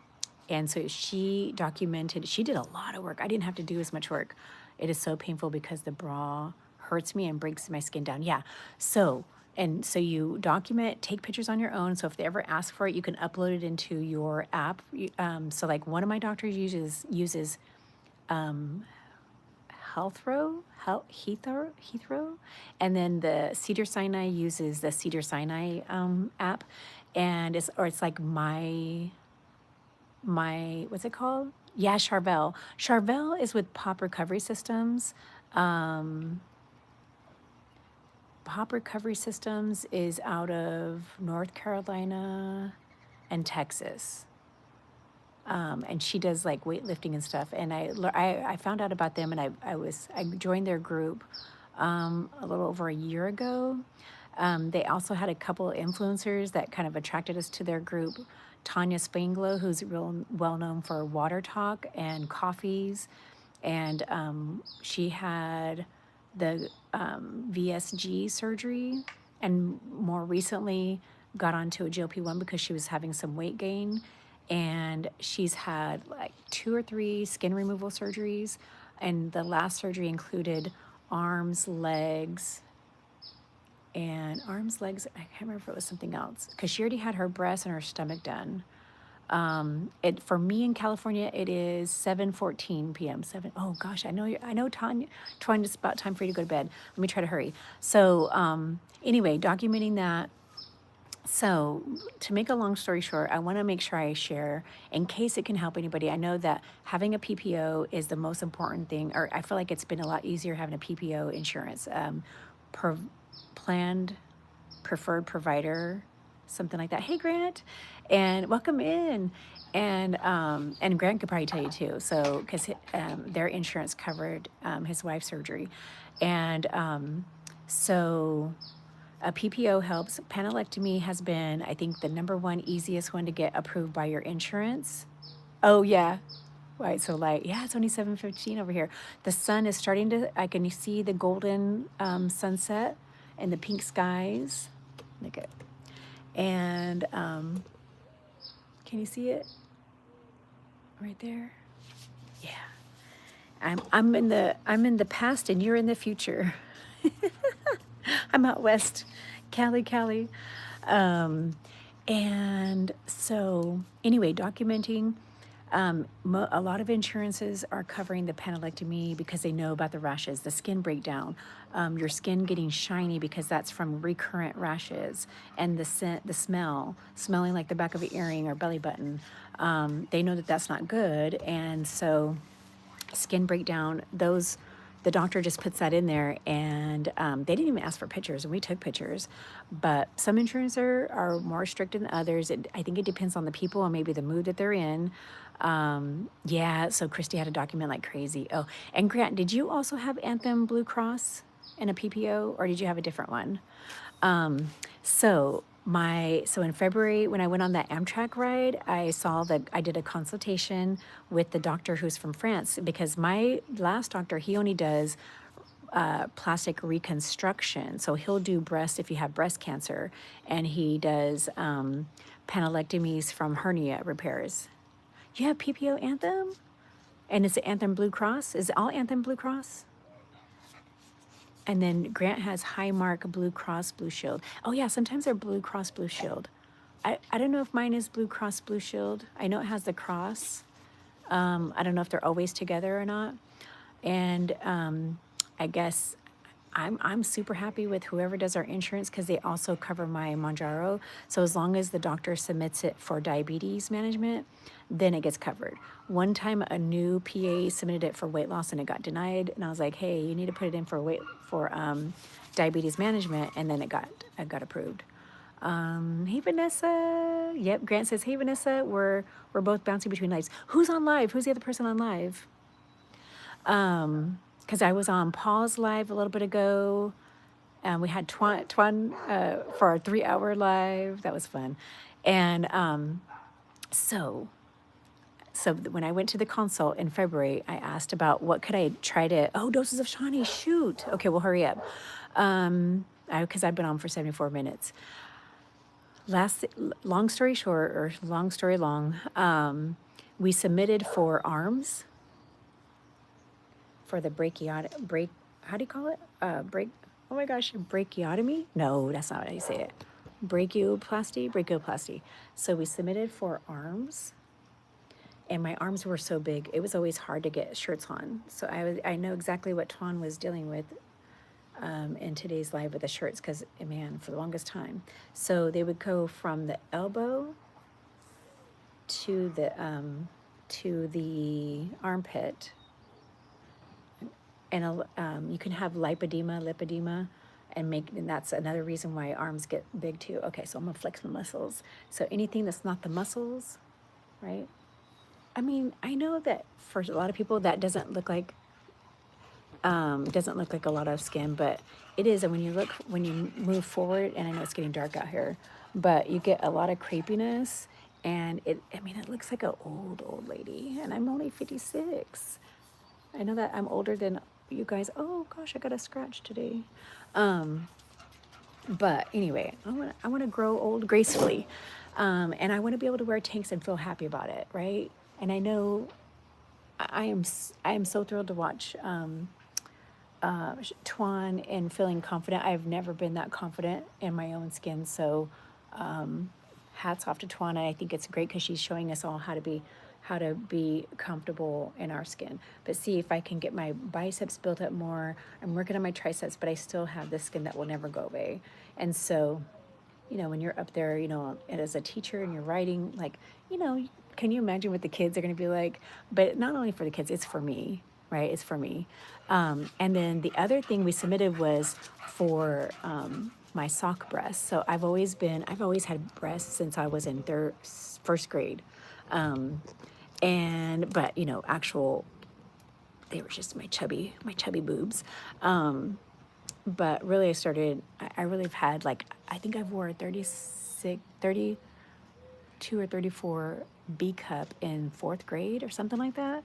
so she documented, she did a lot of work. I didn't have to do as much work. It is so painful because the bra hurts me and breaks my skin down. Yeah. So you document, take pictures on your own. So if they ever ask for it, you can upload it into your app. So like one of my doctors uses Heathrow, and then the Cedar Sinai uses the Cedar Sinai app, and it's like my what's it called? Yeah, Charvel. Charvel is with Pop Recovery Systems. Pop Recovery Systems is out of North Carolina and Texas. and she does like weightlifting and stuff. And I found out about them, and I joined their group a little over a year ago. They also had a couple of influencers that kind of attracted us to their group. Tanya Spanglow, who's real well known for water talk and coffees, and she had the VSG surgery, and more recently got onto a GLP-1 because she was having some weight gain, and she's had like 2 or 3 skin removal surgeries, and the last surgery included arms, legs, I can't remember if it was something else because she already had her breast and her stomach done. It for me in California, it is 7:14 p.m. Oh gosh, I know, Tanya, it's about time for you to go to bed. Let me try to hurry. So anyway, documenting that. So to make a long story short, I want to make sure I share in case it can help anybody. I know that having a PPO is the most important thing, or I feel like it's been a lot easier having a PPO insurance, per planned preferred provider, something like that. Hey, Grant, and welcome in. And Grant could probably tell you too. So because their insurance covered his wife's surgery, and so a PPO helps. Panelectomy has been, I think, the #1 easiest one to get approved by your insurance. Oh yeah. Right, so light. Yeah, it's only 7:15 over here. The sun is starting to, I can see the golden sunset and the pink skies. Look at, and can you see it right there? Yeah. I'm in the past and you're in the future. I'm out west, Cali. Um, and so anyway, documenting. A lot of insurances are covering the panelectomy because they know about the rashes, the skin breakdown, your skin getting shiny because that's from recurrent rashes, and the scent, the smell, smelling like the back of an earring or belly button. They know that that's not good, and so skin breakdown, those, the doctor just puts that in there, and they didn't even ask for pictures, and we took pictures. But some insurance are more strict than others. I think it depends on the people and maybe the mood that they're in. Yeah, so Christy had to document like crazy. Oh, and Grant, did you also have Anthem Blue Cross and a PPO, or did you have a different one? So in February, when I went on that Amtrak ride, I did a consultation with the doctor who's from France, because my last doctor, he only does plastic reconstruction. So he'll do breast if you have breast cancer, and he does panelectomies from hernia repairs. You have PPO Anthem? And it's Anthem Blue Cross? Is it all Anthem Blue Cross? And then Grant has Highmark Blue Cross Blue Shield. Oh yeah, sometimes they're Blue Cross Blue Shield. I don't know if mine is Blue Cross Blue Shield. I know it has the cross. I don't know if they're always together or not. And I guess I'm super happy with whoever does our insurance because they also cover my Monjaro. So as long as the doctor submits it for diabetes management, then it gets covered. One time a new PA submitted it for weight loss and it got denied. And I was like, hey, you need to put it in for diabetes management. And then it got approved. Hey Vanessa. Yep, Grant says, hey Vanessa, we're both bouncing between lives. Who's on live? Who's the other person on live? Because I was on Paul's live a little bit ago. We had Twan for our 3-hour live. That was fun. And so when I went to the consult in February, I asked about what could I try to, doses of Shawnee, shoot. Okay, well, hurry up. Because I've been on for 74 minutes. Long story short, or long story long, we submitted for arms for the how do you call it? Oh my gosh, brachiotomy? No, that's not how you say it. Brachioplasty. So we submitted for arms, and my arms were so big, it was always hard to get shirts on. So I know exactly what Twan was dealing with in today's live with the shirts, because, man, for the longest time. So they would go from the elbow to the armpit. And you can have lipedema, and that's another reason why arms get big too. Okay, so I'm gonna flex my muscles. So anything that's not the muscles, right? I mean, I know that for a lot of people that doesn't look like a lot of skin, but it is. And when you move forward, and I know it's getting dark out here, but you get a lot of crepiness, and I mean, it looks like an old lady, and I'm only 56. I know that I'm older than you guys. Oh gosh, I got a scratch today. But anyway, I want to grow old gracefully, and I want to be able to wear tanks and feel happy about it, right? And I know I am so thrilled to watch Tuan and feeling confident. I've never been that confident in my own skin, so hats off to Tuan. I think it's great because she's showing us all how to be comfortable in our skin. But see if I can get my biceps built up more. I'm working on my triceps, but I still have this skin that will never go away. And so, you know, when you're up there, you know, and as a teacher and you're writing, like, you know, can you imagine what the kids are going to be like? But not only for the kids, it's for me, right? It's for me. And then the other thing we submitted was for my sock breasts. So I've always had breasts since I was in first grade. But you know, they were just my chubby boobs. But really I really have had like, I think I've wore 32 or 34 B cup in fourth grade or something like that.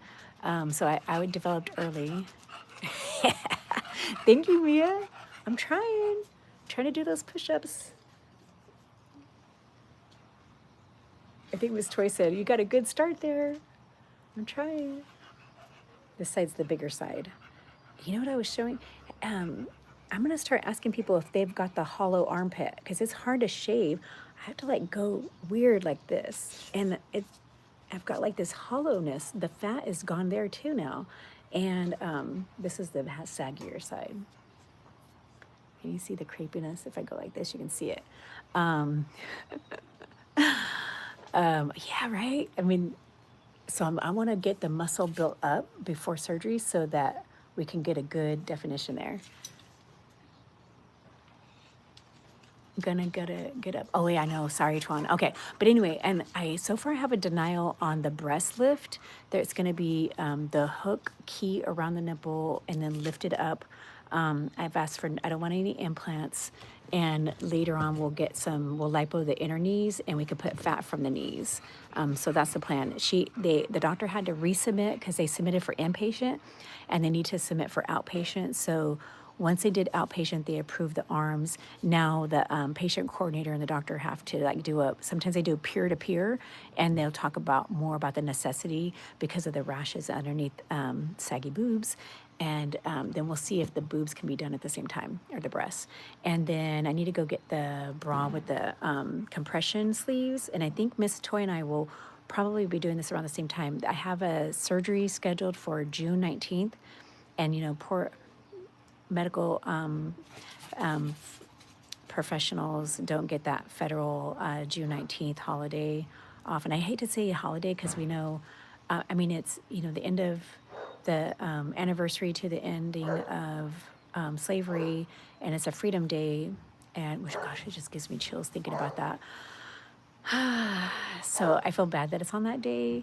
So I would developed early. Thank you, Mia. I'm trying to do those push-ups. I think Miss Toy said, you got a good start there. I'm trying. This side's the bigger side. You know what I was showing? I'm gonna start asking people if they've got the hollow armpit because it's hard to shave. I have to like go weird like this, and I've got like this hollowness. The fat is gone there too now, and this is the saggier side. Can you see the crepiness? If I go like this, you can see it. Yeah, right. I mean, so I want to get the muscle built up before surgery so that we can get a good definition there. Gonna get up. Oh yeah, I know. Sorry, Tuan. Okay, but anyway, and I so far have a denial on the breast lift. There's gonna be the hook key around the nipple and then lift it up. I've asked for. I don't want any implants. And later on, we'll lipo the inner knees, and we could put fat from the knees. So that's the plan. The doctor had to resubmit because they submitted for inpatient, and they need to submit for outpatient. So once they did outpatient, they approved the arms. Now the patient coordinator and the doctor have to like sometimes they do peer-to-peer, and they'll talk more about the necessity because of the rashes underneath saggy boobs. And then we'll see if the boobs can be done at the same time, or the breasts. And then I need to go get the bra with the compression sleeves. And I think Miss Toy and I will probably be doing this around the same time. I have a surgery scheduled for June 19th. And, you know, poor medical professionals don't get that federal June 19th holiday off. And I hate to say holiday because we know, I mean, it's, you know, the end of the anniversary to the ending of slavery, and it's a freedom day. And gosh, it just gives me chills thinking about that. So I feel bad that it's on that day.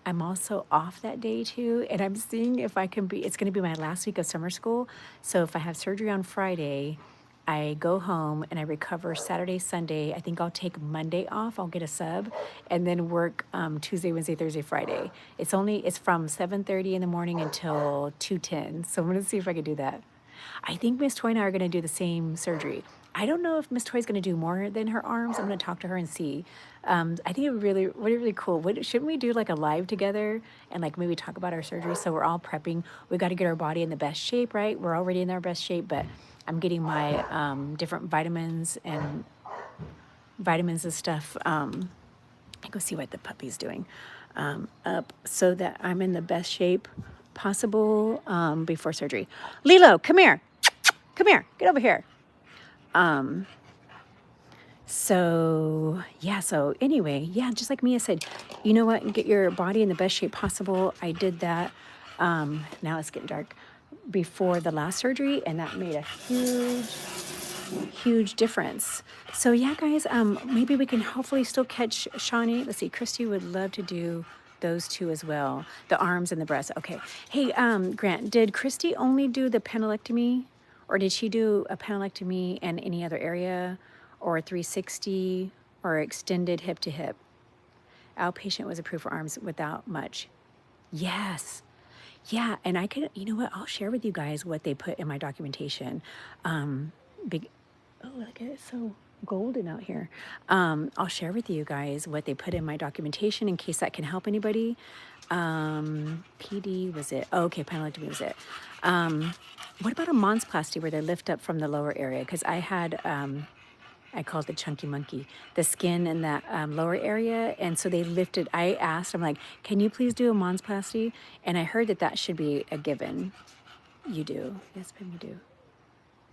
I'm also off that day too, and I'm seeing if I can it's going to be my last week of summer school. So if I have surgery on Friday, I go home and I recover Saturday, Sunday. I think I'll take Monday off. I'll get a sub and then work Tuesday, Wednesday, Thursday, Friday. It's from 7:30 in the morning until 2:10. So I'm going to see if I can do that. I think Miss Toy and I are going to do the same surgery. I don't know if Miss Toy's going to do more than her arms. I'm going to talk to her and see. I think it would really cool. Shouldn't we do like a live together and like maybe talk about our surgery? So we're all prepping. We got to get our body in the best shape, right? We're already in our best shape, but I'm getting my different vitamins and stuff. I go see what the puppy's doing up so that I'm in the best shape possible before surgery. Lilo, come here. Come here. Get over here. So anyway, yeah, just like Mia said, you know what, get your body in the best shape possible. I did that. Now it's getting dark before the last surgery, and that made a huge difference. So yeah, guys, maybe we can hopefully still catch Shawnee. Let's see, Christy would love to do those two as well. The arms and the breast. Okay. Hey, Grant, did Christy only do the panelectomy, or did she do a panelectomy and any other area, or a 360, or extended hip to hip? Outpatient was approved for arms without much. Yes. Yeah, and I could, you know what? I'll share with you guys what they put in my documentation. Big, oh, look at it, so golden out here. I'll share with you guys what they put in my documentation in case that can help anybody. PD was it? Oh, okay, panelectomy was it. What about a monsplasty where they lift up from the lower area? Because I had, I call it the chunky monkey, the skin in that lower area. And so they lifted, I asked, I'm like, can you please do a monsplasty? And I heard that that should be a given. You do. Yes, Pam, you do.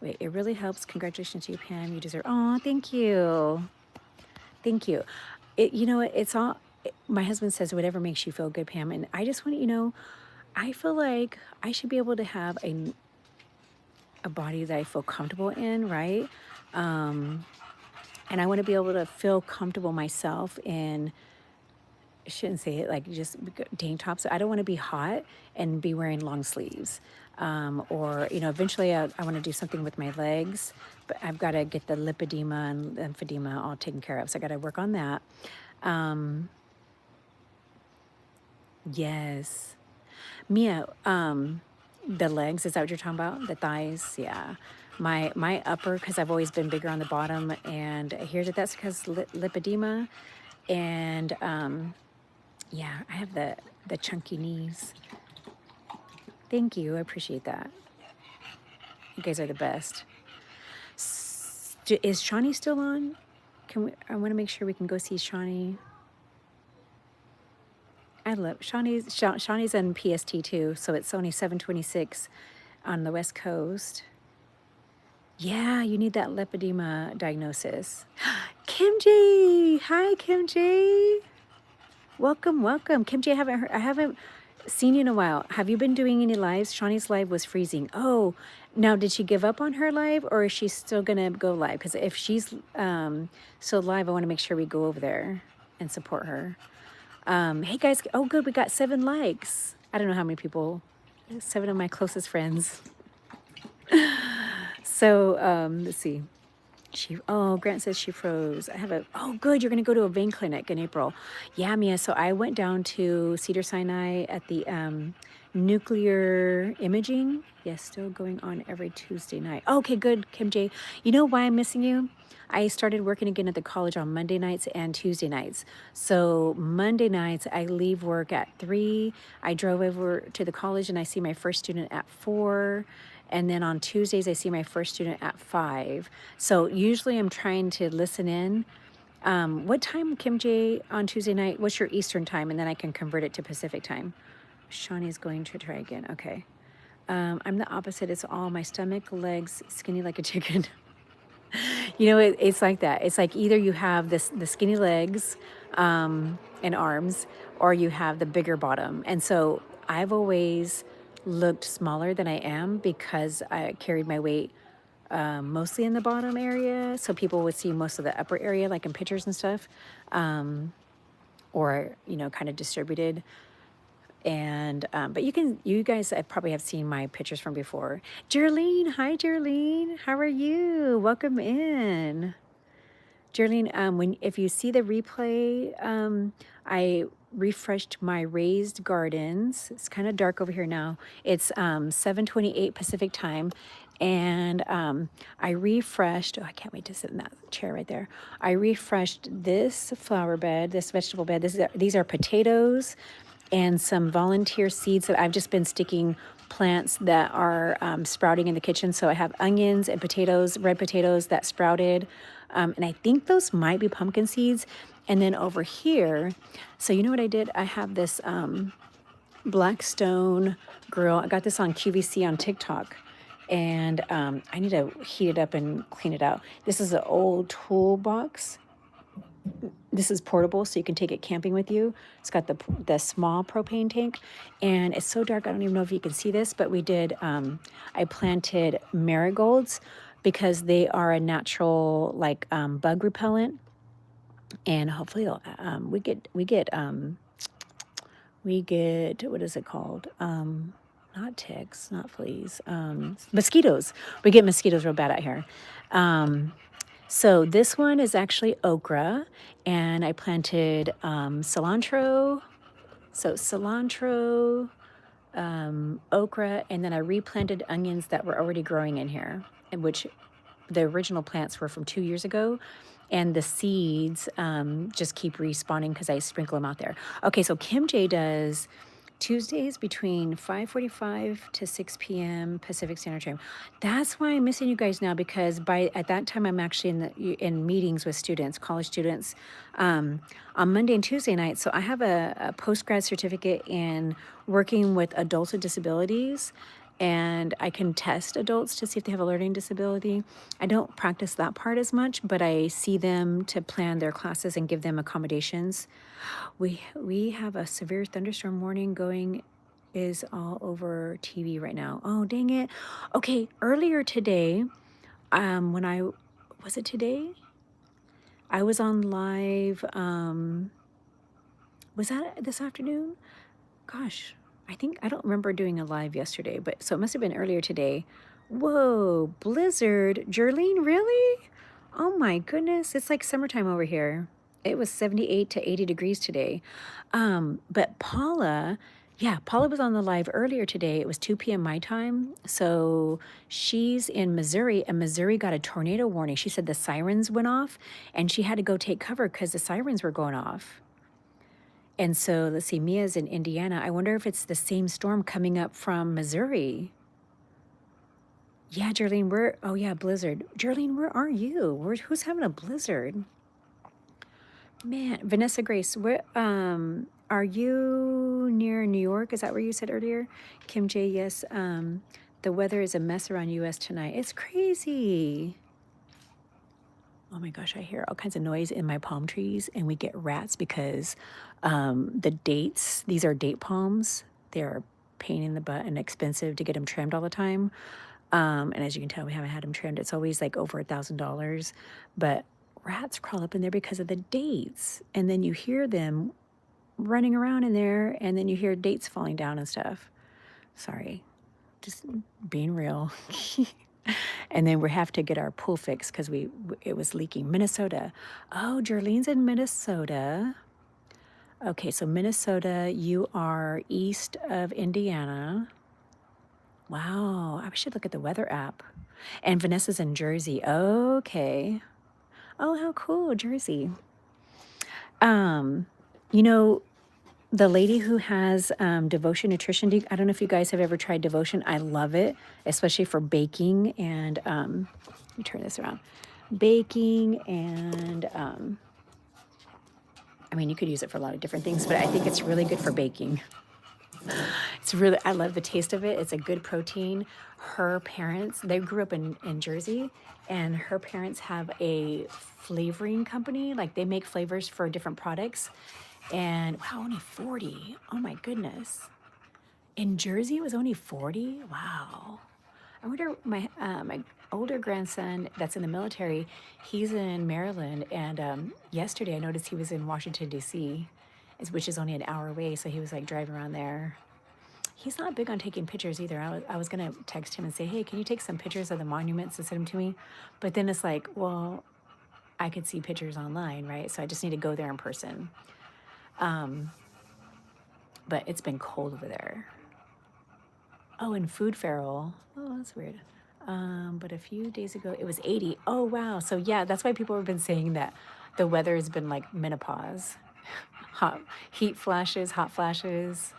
Wait, it really helps. Congratulations to you, Pam. You deserve, oh, thank you. Thank you. You know what? It's all, my husband says, whatever makes you feel good, Pam. And I just want to, you know, I feel like I should be able to have a body that I feel comfortable in, right? And I want to be able to feel comfortable myself in, I shouldn't say it like just tank tops. I don't want to be hot and be wearing long sleeves. Or, you know, eventually I want to do something with my legs, but I've got to get the lipedema and lymphedema all taken care of. So I got to work on that. Yes. Mia, the legs, is that what you're talking about? The thighs? Yeah. My upper, because I've always been bigger on the bottom, and I hear that that's because lipedema, and yeah, I have the chunky knees. Thank you, I appreciate that. You guys are the best. Is Shawnee still on? Can we? I want to make sure we can go see Shawnee. I love Shawnee's on PST too, so it's only 7:26 on the West Coast. Yeah, you need that lipedema diagnosis. Kim J, hi Kim J. Welcome, welcome, Kim J. I haven't seen you in a while. Have you been doing any lives? Shawnee's live was freezing. Oh, now did she give up on her live, or is she still gonna go live? Because if she's still live, I want to make sure we go over there and support her. Hey guys, oh good, we got 7 likes. I don't know how many people, 7 of my closest friends. So let's see. Grant says she froze. Oh good, you're gonna go to a vein clinic in April. Yeah, Mia, so I went down to Cedars-Sinai at the nuclear imaging. Yes, still going on every Tuesday night. Okay, good, Kim J. You know why I'm missing you? I started working again at the college on Monday nights and Tuesday nights. So Monday nights, I leave work at 3. I drove over to the college and I see my first student at 4. And then on Tuesdays, I see my first student at 5. So usually I'm trying to listen in. What time, Kim J, on Tuesday night? What's your Eastern time? And then I can convert it to Pacific time. Shawnee's going to try again. Okay. I'm the opposite. It's all my stomach, legs, skinny like a chicken. You know, it's like that. It's like either you have the skinny legs and arms, or you have the bigger bottom. And so I've always looked smaller than I am because I carried my weight mostly in the bottom area. So people would see most of the upper area, like in pictures and stuff, or, you know, kind of distributed. And but you guys probably have seen my pictures from before. Geraldine, hi Geraldine, how are you? Welcome in. Geraldine, if you see the replay, I refreshed my raised gardens. It's kind of dark over here now. It's 7:28 Pacific time, and I refreshed. Oh, I can't wait to sit in that chair right there. I refreshed this flower bed, this vegetable bed. These are potatoes and some volunteer seeds that I've just been sticking plants that are sprouting in the kitchen. So I have onions and potatoes, red potatoes that sprouted. And I think those might be pumpkin seeds. And then over here, so you know what I did? I have this Blackstone grill. I got this on QVC on TikTok. And I need to heat it up and clean it out. This is an old toolbox. This is portable, so you can take it camping with you. It's got the small propane tank, and it's so dark, I don't even know if you can see this, but we did, I planted marigolds because they are a natural, like, bug repellent, and hopefully we get we get, what is it called? Not ticks, not fleas, mosquitoes. We get mosquitoes real bad out here. So this one is actually okra, and I planted cilantro. So cilantro, okra, and then I replanted onions that were already growing in here, and which the original plants were from 2 years ago. And the seeds just keep respawning because I sprinkle them out there. Okay, so Kim J does Tuesdays between 5:45 to 6 p.m. Pacific Standard Time. That's why I'm missing you guys now, because by at that time I'm actually in meetings with students, college students, on Monday and Tuesday nights. So I have a post-grad certificate in working with adults with disabilities, and I can test adults to see if they have a learning disability. I don't practice that part as much, but I see them to plan their classes and give them accommodations. We have a severe thunderstorm warning going, is all over TV right now. Oh, dang it. Okay, earlier today, when I was it today? I was on live. Was that this afternoon? Gosh, I don't remember doing a live yesterday, but so it must have been earlier today. Whoa, blizzard. Jerlene, really? Oh my goodness. It's like summertime over here. It was 78 to 80 degrees today. But Paula, yeah, Paula was on the live earlier today. It was 2 p.m. my time. So she's in Missouri, and Missouri got a tornado warning. She said the sirens went off and she had to go take cover because the sirens were going off. And so let's see, Mia's in Indiana. I wonder if it's the same storm coming up from Missouri. Yeah, Jerlene, oh yeah, blizzard. Jerlene, where are you? Who's having a blizzard? Man, Vanessa Grace, where are you near New York? Is that where you said earlier? Kim J, yes. The weather is a mess around US tonight. It's crazy. Oh my gosh, I hear all kinds of noise in my palm trees, and we get rats because the dates, these are date palms. They're a pain in the butt and expensive to get them trimmed all the time. And as you can tell, we haven't had them trimmed. It's always like over $1,000. But rats crawl up in there because of the dates. And then you hear them running around in there, and then you hear dates falling down and stuff. Sorry, just being real. And then we have to get our pool fixed because it was leaking. Minnesota. Oh, Jerlene's in Minnesota. Okay, so Minnesota, you are east of Indiana. Wow, I should look at the weather app. And Vanessa's in Jersey. Okay. Oh, how cool, Jersey. You know, the lady who has Devotion Nutrition, I don't know if you guys have ever tried Devotion. I love it, especially for baking and, let me turn this around. Baking and, I mean, you could use it for a lot of different things, but I think it's really good for baking. It's really, I love the taste of it. It's a good protein. Her parents, they grew up in Jersey, and her parents have a flavoring company. Like they make flavors for different products. And wow, only 40. Oh my goodness. In Jersey, it was only 40? Wow. I wonder, my older grandson that's in the military, he's in Maryland. And yesterday I noticed he was in Washington, D.C., which is only an hour away. So he was like driving around there. He's not big on taking pictures either. I was going to text him and say, hey, can you take some pictures of the monuments and send them to me? But then it's like, well, I could see pictures online, right? So I just need to go there in person. But it's been cold over there. Oh, and Food Feral. Oh, that's weird. But a few days ago, it was 80. Oh, wow. So yeah, that's why people have been saying that the weather has been like menopause. Hot heat flashes, hot flashes.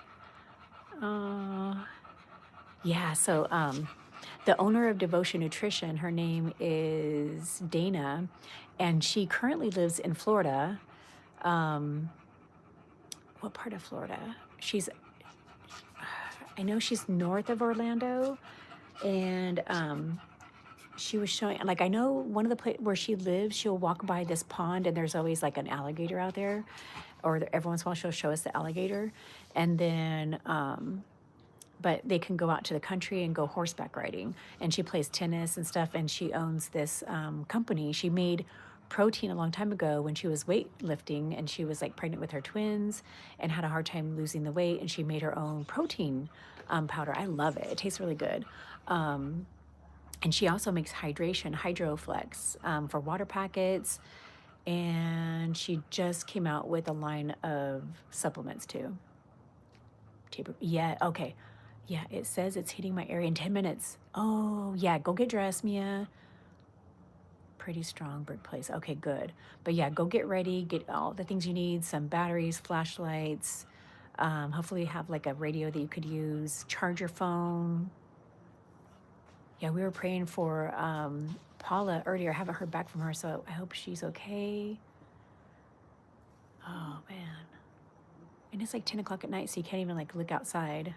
Yeah, so the owner of Devotion Nutrition, her name is Dana, and she currently lives in Florida. What part of Florida? I know she's north of Orlando, and she was showing, like, I know one of the places where she lives, she'll walk by this pond, and there's always like an alligator out there, or every once in a while she'll show us the alligator, and then but they can go out to the country and go horseback riding. And she plays tennis and stuff, and she owns this company. She made protein a long time ago when she was weightlifting, and she was like pregnant with her twins and had a hard time losing the weight, and she made her own protein powder. I love it. It tastes really good. Um, and she also makes Hydroflex for water packets. And she just came out with a line of supplements too. Yeah, okay. Yeah, it says it's hitting my area in 10 minutes. Oh, yeah, go get dressed, Mia. Pretty strong brick place. Okay, good. But yeah, go get ready, get all the things you need, some batteries, flashlights. Hopefully you have like a radio that you could use, charge your phone. Yeah, we were praying for Paula earlier. I haven't heard back from her, so I hope she's okay. Oh, man. And it's like 10 o'clock at night, so you can't even like look outside.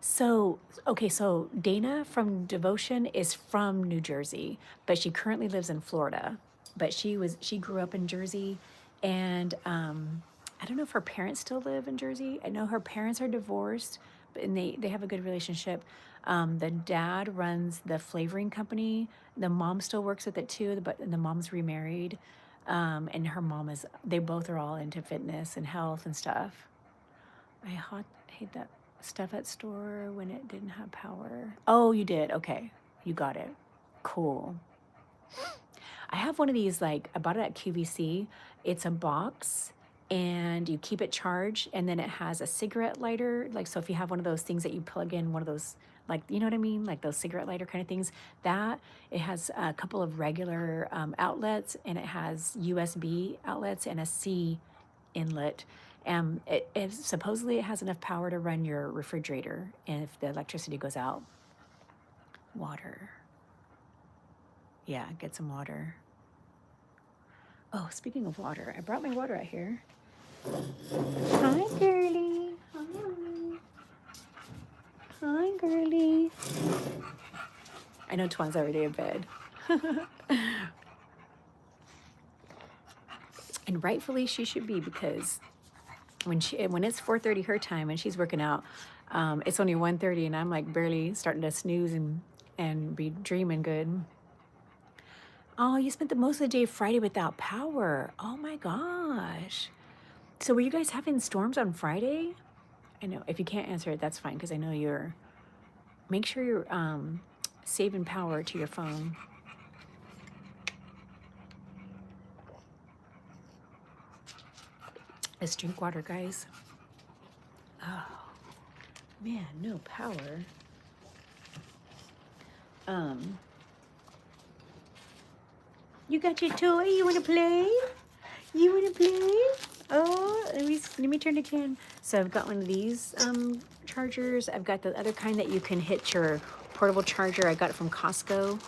So, okay, so Dana from Devotion is from New Jersey, but she currently lives in Florida. But she grew up in Jersey, and I don't know if her parents still live in Jersey. I know her parents are divorced, but and they have a good relationship. The dad runs the flavoring company. The mom still works with it too, but the mom's remarried. And her mom is, they both are all into fitness and health and stuff. Hate that stuff at store when it didn't have power. Oh, you did. Okay. You got it. Cool. I have one of these, like, I bought it at QVC. It's a box and you keep it charged, and then it has a cigarette lighter. Like, so if you have one of those things that you plug in, one of those, like, you know what I mean? Like those cigarette lighter kind of things, that it has a couple of regular outlets, and it has USB outlets and a C inlet. Supposedly it has enough power to run your refrigerator, and if the electricity goes out. Water. Yeah, get some water. Oh, speaking of water, I brought my water out here. Hi, girly. Hi. Hi, girly. I know Twan's already in bed. And rightfully she should be, because when it's 4:30 her time and she's working out, it's only 1:30 and I'm like barely starting to snooze and be dreaming good. Oh, you spent the most of the day Friday without power. Oh my gosh. So were you guys having storms on Friday? I know if you can't answer it, that's fine, because I know make sure you're saving power to your phone. Let's drink water, guys. Oh, man, no power. You got your toy? You want to play? You want to play? Oh, let me turn the can. So I've got one of these chargers. I've got the other kind that you can hit your portable charger. I got it from Costco.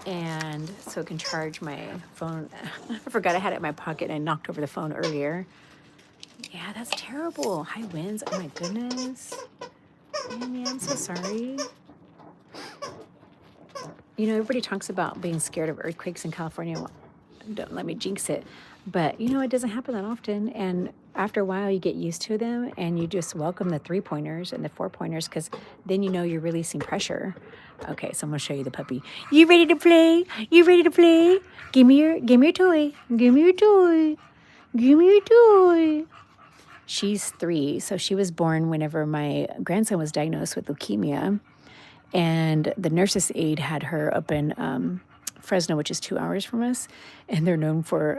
And so it can charge my phone. I forgot I had it in my pocket and I knocked over the phone earlier. Yeah, that's terrible. High winds. Oh my goodness. Yeah, I'm so sorry. You know, everybody talks about being scared of earthquakes in California. Well, don't let me jinx it. But, you know, it doesn't happen that often. And after a while, you get used to them and you just welcome the 3-pointers and the 4-pointers, because then you know you're releasing pressure. Okay, so I'm going to show you the puppy. You ready to play? You ready to play? Give me your toy. Give me your toy. Give me your toy. She's 3. So she was born whenever my grandson was diagnosed with leukemia. And the nurse's aide had her up in Fresno, which is 2 hours from us, and they're known for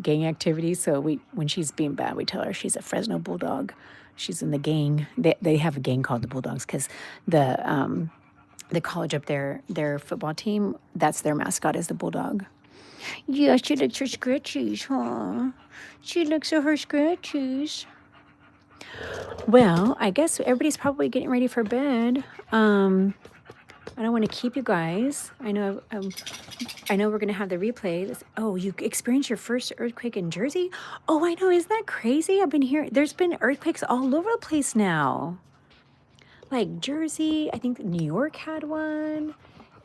gang activity. So when she's being bad, we tell her she's a Fresno bulldog. She's in the gang. They have a gang called the Bulldogs, because the college up there, their football team, that's their mascot, is the bulldog. Yeah, she licks her scratchies, huh? She licks her scratchies. Well, I guess everybody's probably getting ready for bed. I don't want to keep you guys. I know we're gonna have the replay. Oh, you experienced your first earthquake in Jersey? Oh, I know. Isn't that crazy? I've been hearing there's been earthquakes all over the place now. Like Jersey, I think New York had one.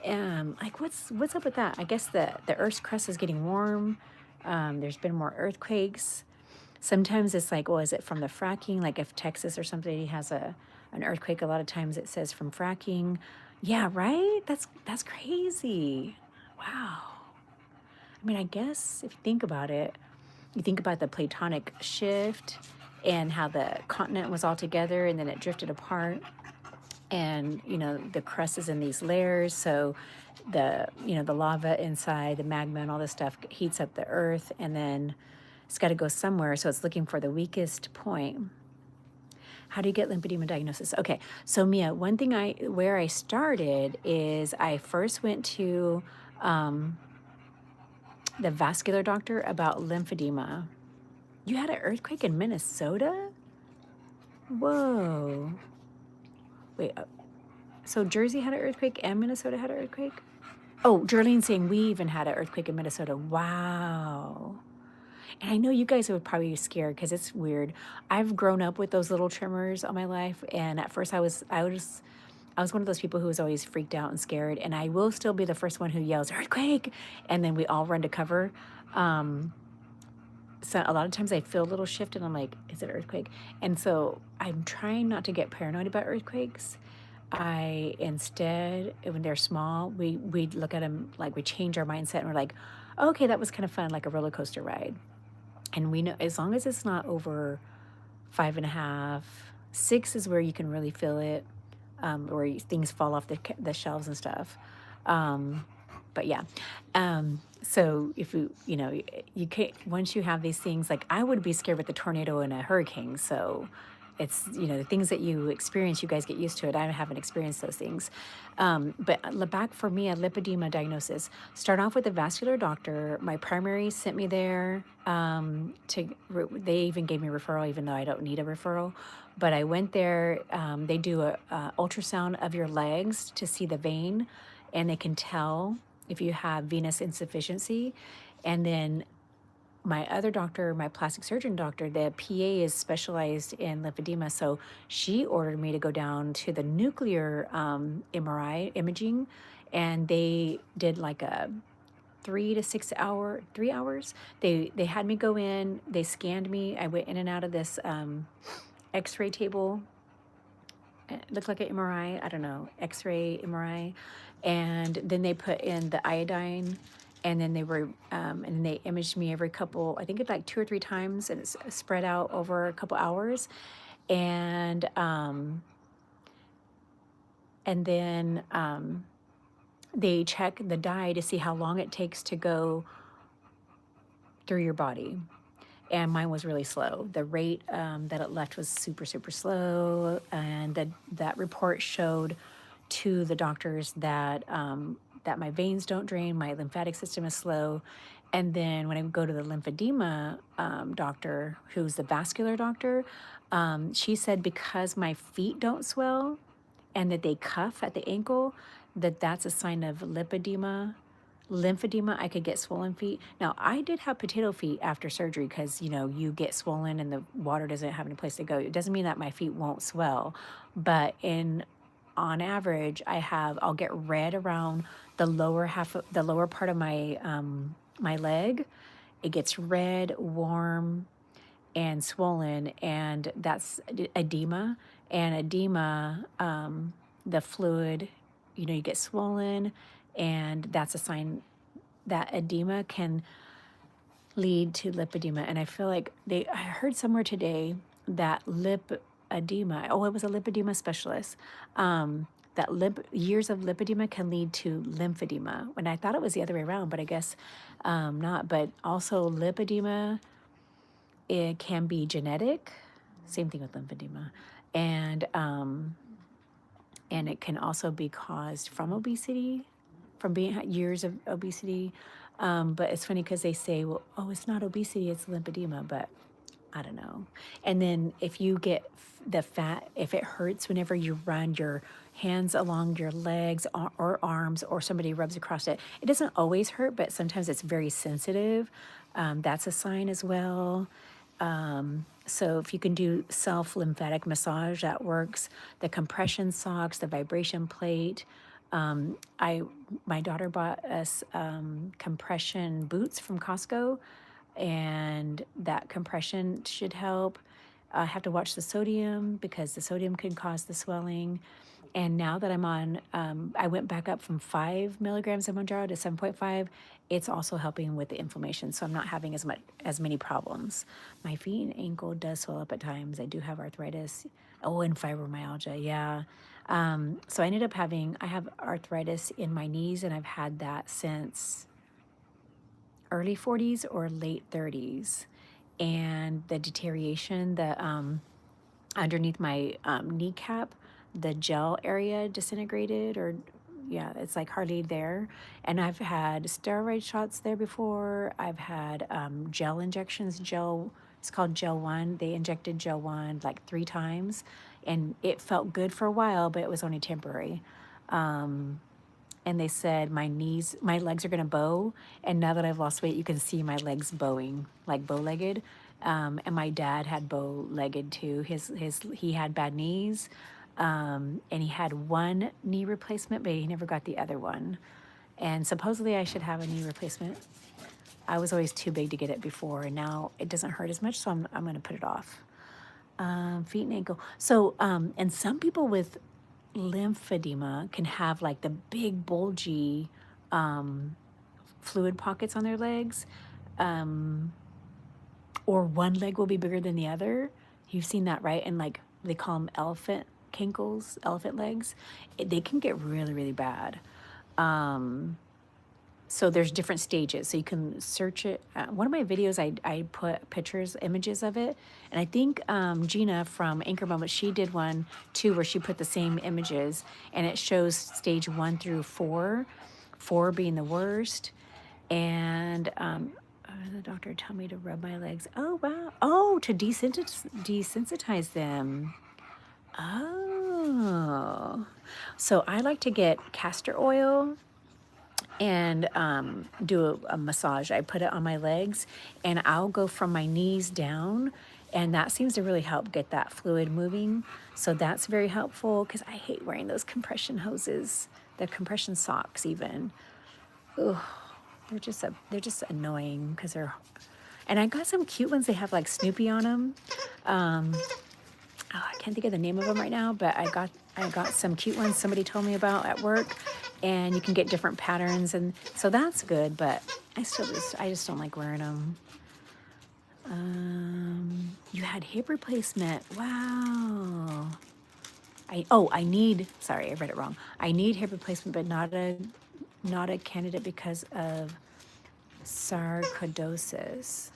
Like what's up with that? I guess the Earth's crust is getting warm. There's been more earthquakes. Sometimes it's like, well, is it from the fracking? Like if Texas or something has an earthquake, a lot of times it says from fracking. Yeah, right? That's crazy. Wow. I mean, I guess if you think about it, you think about the Platonic shift and how the continent was all together and then it drifted apart. And, the crust is in these layers. So the lava inside, the magma and all this stuff heats up the earth and then it's got to go somewhere. So it's looking for the weakest point. How do you get lymphedema diagnosis? Okay, so Mia, one thing where I started is I first went to the vascular doctor about lymphedema. You had an earthquake in Minnesota? Whoa. Wait, so Jersey had an earthquake and Minnesota had an earthquake? Oh, Jerlene's saying we even had an earthquake in Minnesota. Wow. And I know you guys would probably be scared because it's weird. I've grown up with those little tremors all my life, and at first I was one of those people who was always freaked out and scared, and I will still be the first one who yells earthquake, and then we all run to cover. Um, so a lot of times I feel a little shift, and I'm like, is it an earthquake? And so I'm trying not to get paranoid about earthquakes. I instead, when they're small, we look at them like we change our mindset, and we're like, okay, that was kind of fun, like a roller coaster ride. And we know as long as it's not over 5.5, 6 is where you can really feel it, where things fall off the shelves and stuff. Um, but yeah, so if you can't, once you have these things, like I would be scared with a tornado and a hurricane. So it's, the things that you experience, you guys get used to it. I haven't experienced those things. But back for me, a lipedema diagnosis, start off with a vascular doctor. My primary sent me there. They even gave me a referral, even though I don't need a referral. But I went there. They do a ultrasound of your legs to see the vein, and they can tell if you have venous insufficiency. And then my other doctor, my plastic surgeon doctor, the PA is specialized in lymphedema. So she ordered me to go down to the nuclear MRI imaging, and they did like a 3 hours. They had me go in, they scanned me. I went in and out of this x-ray table. It looked like an MRI, I don't know, x-ray MRI. And then they put in the iodine, and then they imaged me every couple, I think it's like 2 or 3 times, and it's spread out over a couple hours. And then they check the dye to see how long it takes to go through your body. And mine was really slow. The rate that it left was super, super slow. And that report showed to the doctors that that my veins don't drain, my lymphatic system is slow. And then when I go to the lymphedema doctor, who's the vascular doctor, she said because my feet don't swell and that they cuff at the ankle, that's a sign of lipedema. Lymphedema, I could get swollen feet. Now, I did have potato feet after surgery because, you get swollen and the water doesn't have any place to go. It doesn't mean that my feet won't swell, but on average, I'll get red around the the lower part of my leg. It gets red, warm, and swollen, and that's edema. And edema, the fluid, you get swollen, and that's a sign that edema can lead to lipedema. And I feel like I heard somewhere today that lipedema, oh, it was a lipedema specialist, that years of lipedema can lead to lymphedema. And I thought it was the other way around, but I guess not. But also lipedema, it can be genetic. Same thing with lymphedema. And it can also be caused from obesity, from being years of obesity. But it's funny because they say, well, oh, it's not obesity, it's lymphedema, but I don't know. And then if you get the fat, if it hurts whenever you run your hands along your legs or arms, or somebody rubs across it, it doesn't always hurt, but sometimes it's very sensitive. That's a sign as well. So if you can do self-lymphatic massage, that works. The compression socks, the vibration plate. My daughter bought us compression boots from Costco, and that compression should help. I have to watch the sodium because the sodium can cause the swelling. And now that I'm on, I went back up from 5 milligrams of Mounjaro to 7.5. It's also helping with the inflammation, so I'm not having as many problems. My feet and ankle does swell up at times. I do have arthritis. Oh, and fibromyalgia, yeah. So I ended up I have arthritis in my knees, and I've had that since early 40s or late 30s. And the deterioration, underneath my kneecap, the gel area disintegrated, or yeah, it's like hardly there. And I've had steroid shots there before. I've had gel injections, it's called Gel 1. They injected Gel 1 like 3 times, and it felt good for a while, but it was only temporary. And they said my legs are gonna bow. And now that I've lost weight, you can see my legs bowing, like bow-legged. And my dad had bow-legged too. He had bad knees, and he had one knee replacement, but he never got the other one. And supposedly I should have a knee replacement. I was always too big to get it before, and now it doesn't hurt as much, so I'm gonna put it off. Feet and ankle. So, and some people with lymphedema can have like the big bulgy fluid pockets on their legs, or one leg will be bigger than the other. You've seen that, right? And like they call them elephant cankles, elephant legs. They can get really, really bad. So there's different stages. So you can search it. One of my videos, I put pictures, images of it. And I think Gina from Anchor Moment, she did one too, where she put the same images, and it shows stage 1 through 4, 4 being the worst. And the doctor told me to rub my legs. Oh, wow. Oh, to desensitize them. Oh. So I like to get castor oil and do a massage. I put it on my legs, and I'll go from my knees down, and that seems to really help get that fluid moving. So that's very helpful, because I hate wearing those compression hoses, the compression socks even. Ugh, they're just annoying because and I got some cute ones. They have like Snoopy on them. I can't think of the name of them right now, but I got some cute ones somebody told me about at work, and you can get different patterns, and so that's good. But I just don't like wearing them. You had hip replacement. Wow. Sorry, I read it wrong. I need hip replacement, but not a candidate because of sarcoidosis.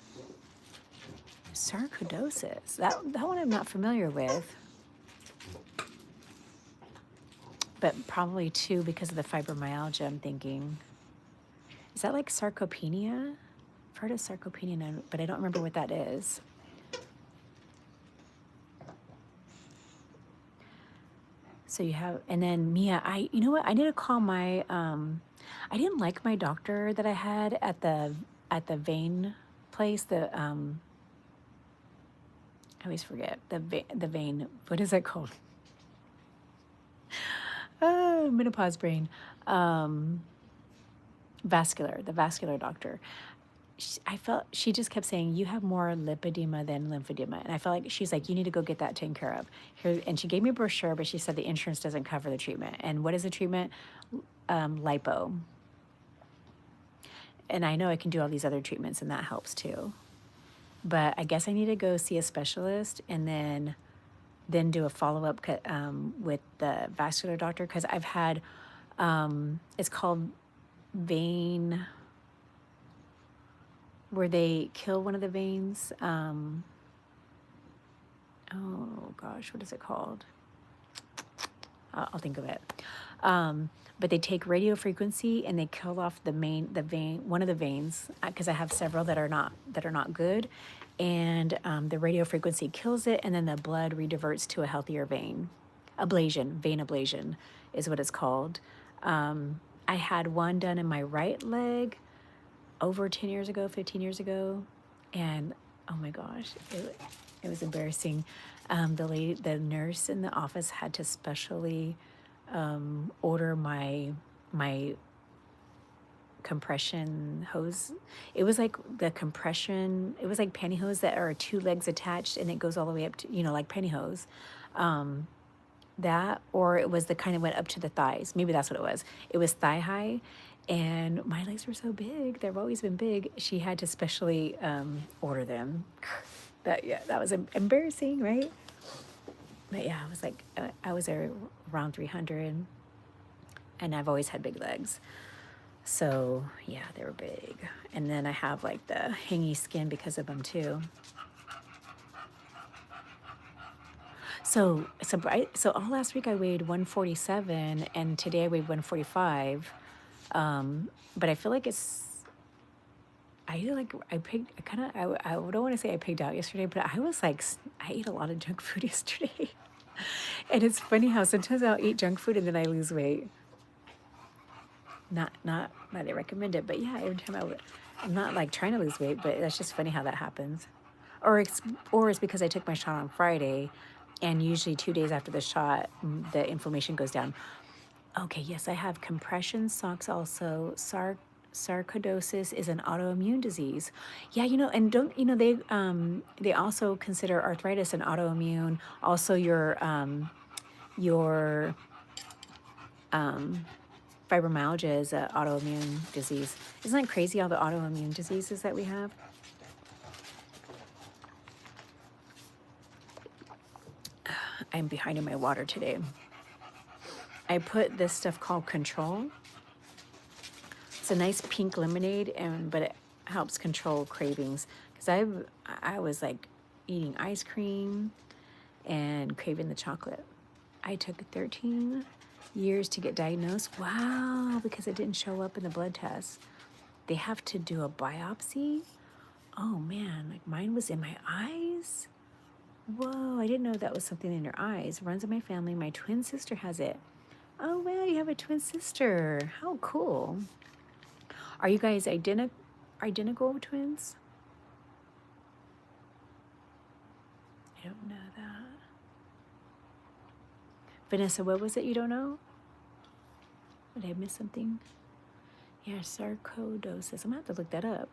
Sarcoidosis. That one I'm not familiar with. But probably too because of the fibromyalgia, I'm thinking. Is that like sarcopenia? I've heard of sarcopenia, but I don't remember what that is. So you have, and then Mia, you know what? I need to call my, I didn't like my doctor that I had at the vein place. I always forget the vein. What is it called? Menopause brain. The vascular doctor. I felt she just kept saying, you have more lipedema than lymphedema. And I felt like she's like, you need to go get that taken care of. Here, and she gave me a brochure, but she said the insurance doesn't cover the treatment. And what is the treatment? Lipo. And I know I can do all these other treatments, and that helps too. But I guess I need to go see a specialist, and then do a follow-up with the vascular doctor, because I've had, it's called vein, where they kill one of the veins. Oh gosh, what is it called? I'll think of it. But they take radio frequency and they kill off one of the veins, because I have several that are not good, and the radio frequency kills it, and then the blood rediverts to a healthier vein. Vein ablation is what it's called. I had one done in my right leg over 10 years ago, 15 years ago, and oh my gosh, it was embarrassing. The nurse in the office had to specially order my compression hose. It was like it was like pantyhose that are 2 legs attached, and it goes all the way up to, like pantyhose. That, or it was the kind that went up to the thighs. Maybe that's what it was. It was thigh high, and my legs were so big. They've always been big. She had to specially order them. That, yeah, that was embarrassing, right? But yeah, I was like, I was around 300, and I've always had big legs. So yeah, they were big. And then I have like the hangy skin because of them too. So all last week I weighed 147, and today I weighed 145. But I feel like I feel like I pigged, I kind of, I don't want to say I pigged out yesterday, but I was like, I ate a lot of junk food yesterday. And it's funny how sometimes I'll eat junk food and then I lose weight. Not that I recommend it, but yeah, every time I'm not like trying to lose weight, but that's just funny how that happens. Or it's because I took my shot on Friday, and usually 2 days after the shot, the inflammation goes down. Okay, yes, I have compression socks also. Sarcoidosis is an autoimmune disease. Yeah, and don't they also consider arthritis an autoimmune. Also, your fibromyalgia is an autoimmune disease. Isn't that crazy all the autoimmune diseases that we have? I'm behind in my water today. I put this stuff called Control. It's a nice pink lemonade, but it helps control cravings. Because I was like eating ice cream and craving the chocolate. I took 13 years to get diagnosed. Wow, because it didn't show up in the blood test. They have to do a biopsy. Oh man, like mine was in my eyes. Whoa, I didn't know that was something in your eyes. Runs in my family. My twin sister has it. Oh wow, you have a twin sister. How cool. Are you guys identical twins? I don't know that. Vanessa, what was it you don't know? Did I miss something? Yeah, sarcoidosis. I'm gonna have to look that up.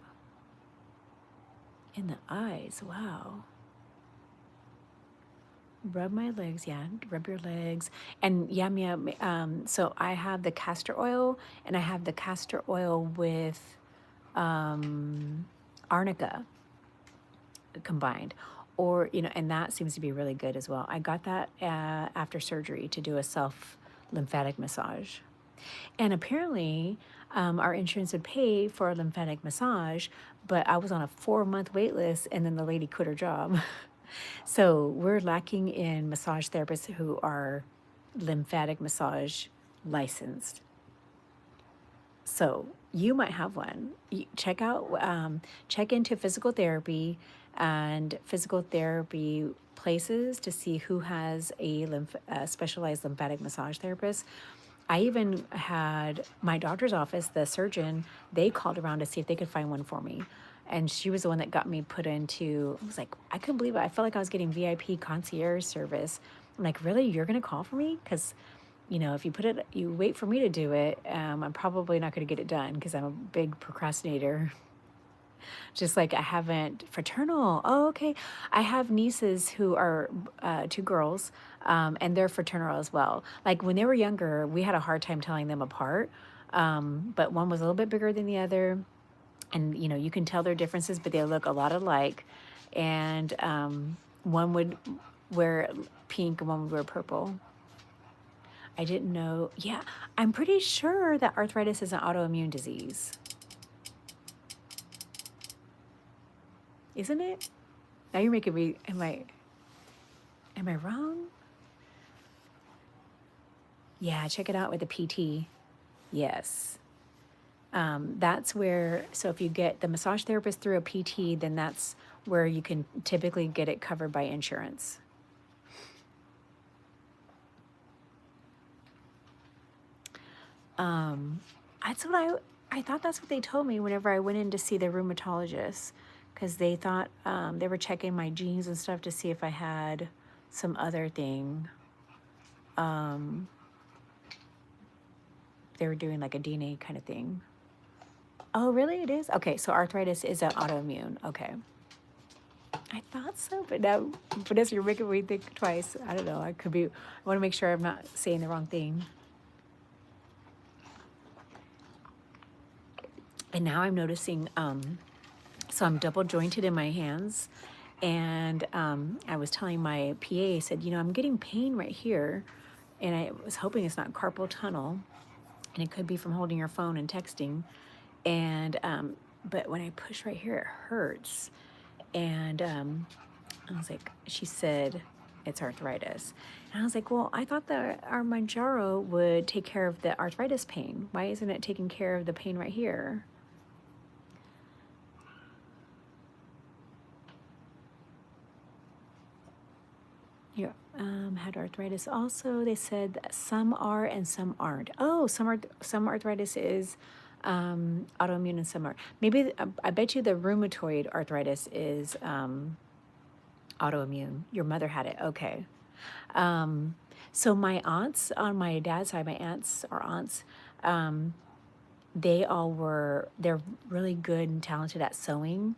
In the eyes, wow. Rub my legs, yeah. Rub your legs, and yeah, Mia. So I have the castor oil, and I have the castor oil with arnica combined, or and that seems to be really good as well. I got that after surgery to do a self lymphatic massage, and apparently our insurance would pay for a lymphatic massage, but I was on a 4-month wait list, and then the lady quit her job. So we're lacking in massage therapists who are lymphatic massage licensed. So you might have one. Check into physical therapy and physical therapy places to see who has a specialized lymphatic massage therapist. I even had my doctor's office, the surgeon, they called around to see if they could find one for me. And she was the one that got me put into, I was like, I couldn't believe it. I felt like I was getting VIP concierge service. I'm like, really? You're going to call for me? Because if you wait for me to do it, I'm probably not going to get it done because I'm a big procrastinator. Just like I haven't fraternal. Oh, okay. I have nieces who are 2 girls, and they're fraternal as well. Like when they were younger, we had a hard time telling them apart. But one was a little bit bigger than the other, and you can tell their differences, but they look a lot alike. And one would wear pink, and one would wear purple. I didn't know. Yeah, I'm pretty sure that arthritis is an autoimmune disease. Isn't it? Now you're making me, am I wrong? Yeah, check it out with the PT. Yes. That's where, so if you get the massage therapist through a PT, then that's where you can typically get it covered by insurance. That's what I thought that's what they told me whenever I went in to see the rheumatologist, because they thought they were checking my genes and stuff to see if I had some other thing. They were doing like a DNA kind of thing. Oh, really? It is? Okay, so arthritis is an autoimmune. Okay. I thought so, but now, Vanessa, you're making me think twice. I don't know. I could be. I want to make sure I'm not saying the wrong thing. And now I'm noticing. So I'm double jointed in my hands, and I was telling my PA. I said, I'm getting pain right here, and I was hoping it's not carpal tunnel, and it could be from holding your phone and texting. And but when I push right here, it hurts. And I was like, she said, it's arthritis. And I was like, well, I thought that our Manjaro would take care of the arthritis pain. Why isn't it taking care of the pain right here? Yeah, had arthritis also. They said that some are and some aren't. Oh, some arthritis is autoimmune and some aren't. Maybe I bet you the rheumatoid arthritis is autoimmune. Your mother had it. Okay. So my aunts on my dad's side, my aunts or aunts, they're really good and talented at sewing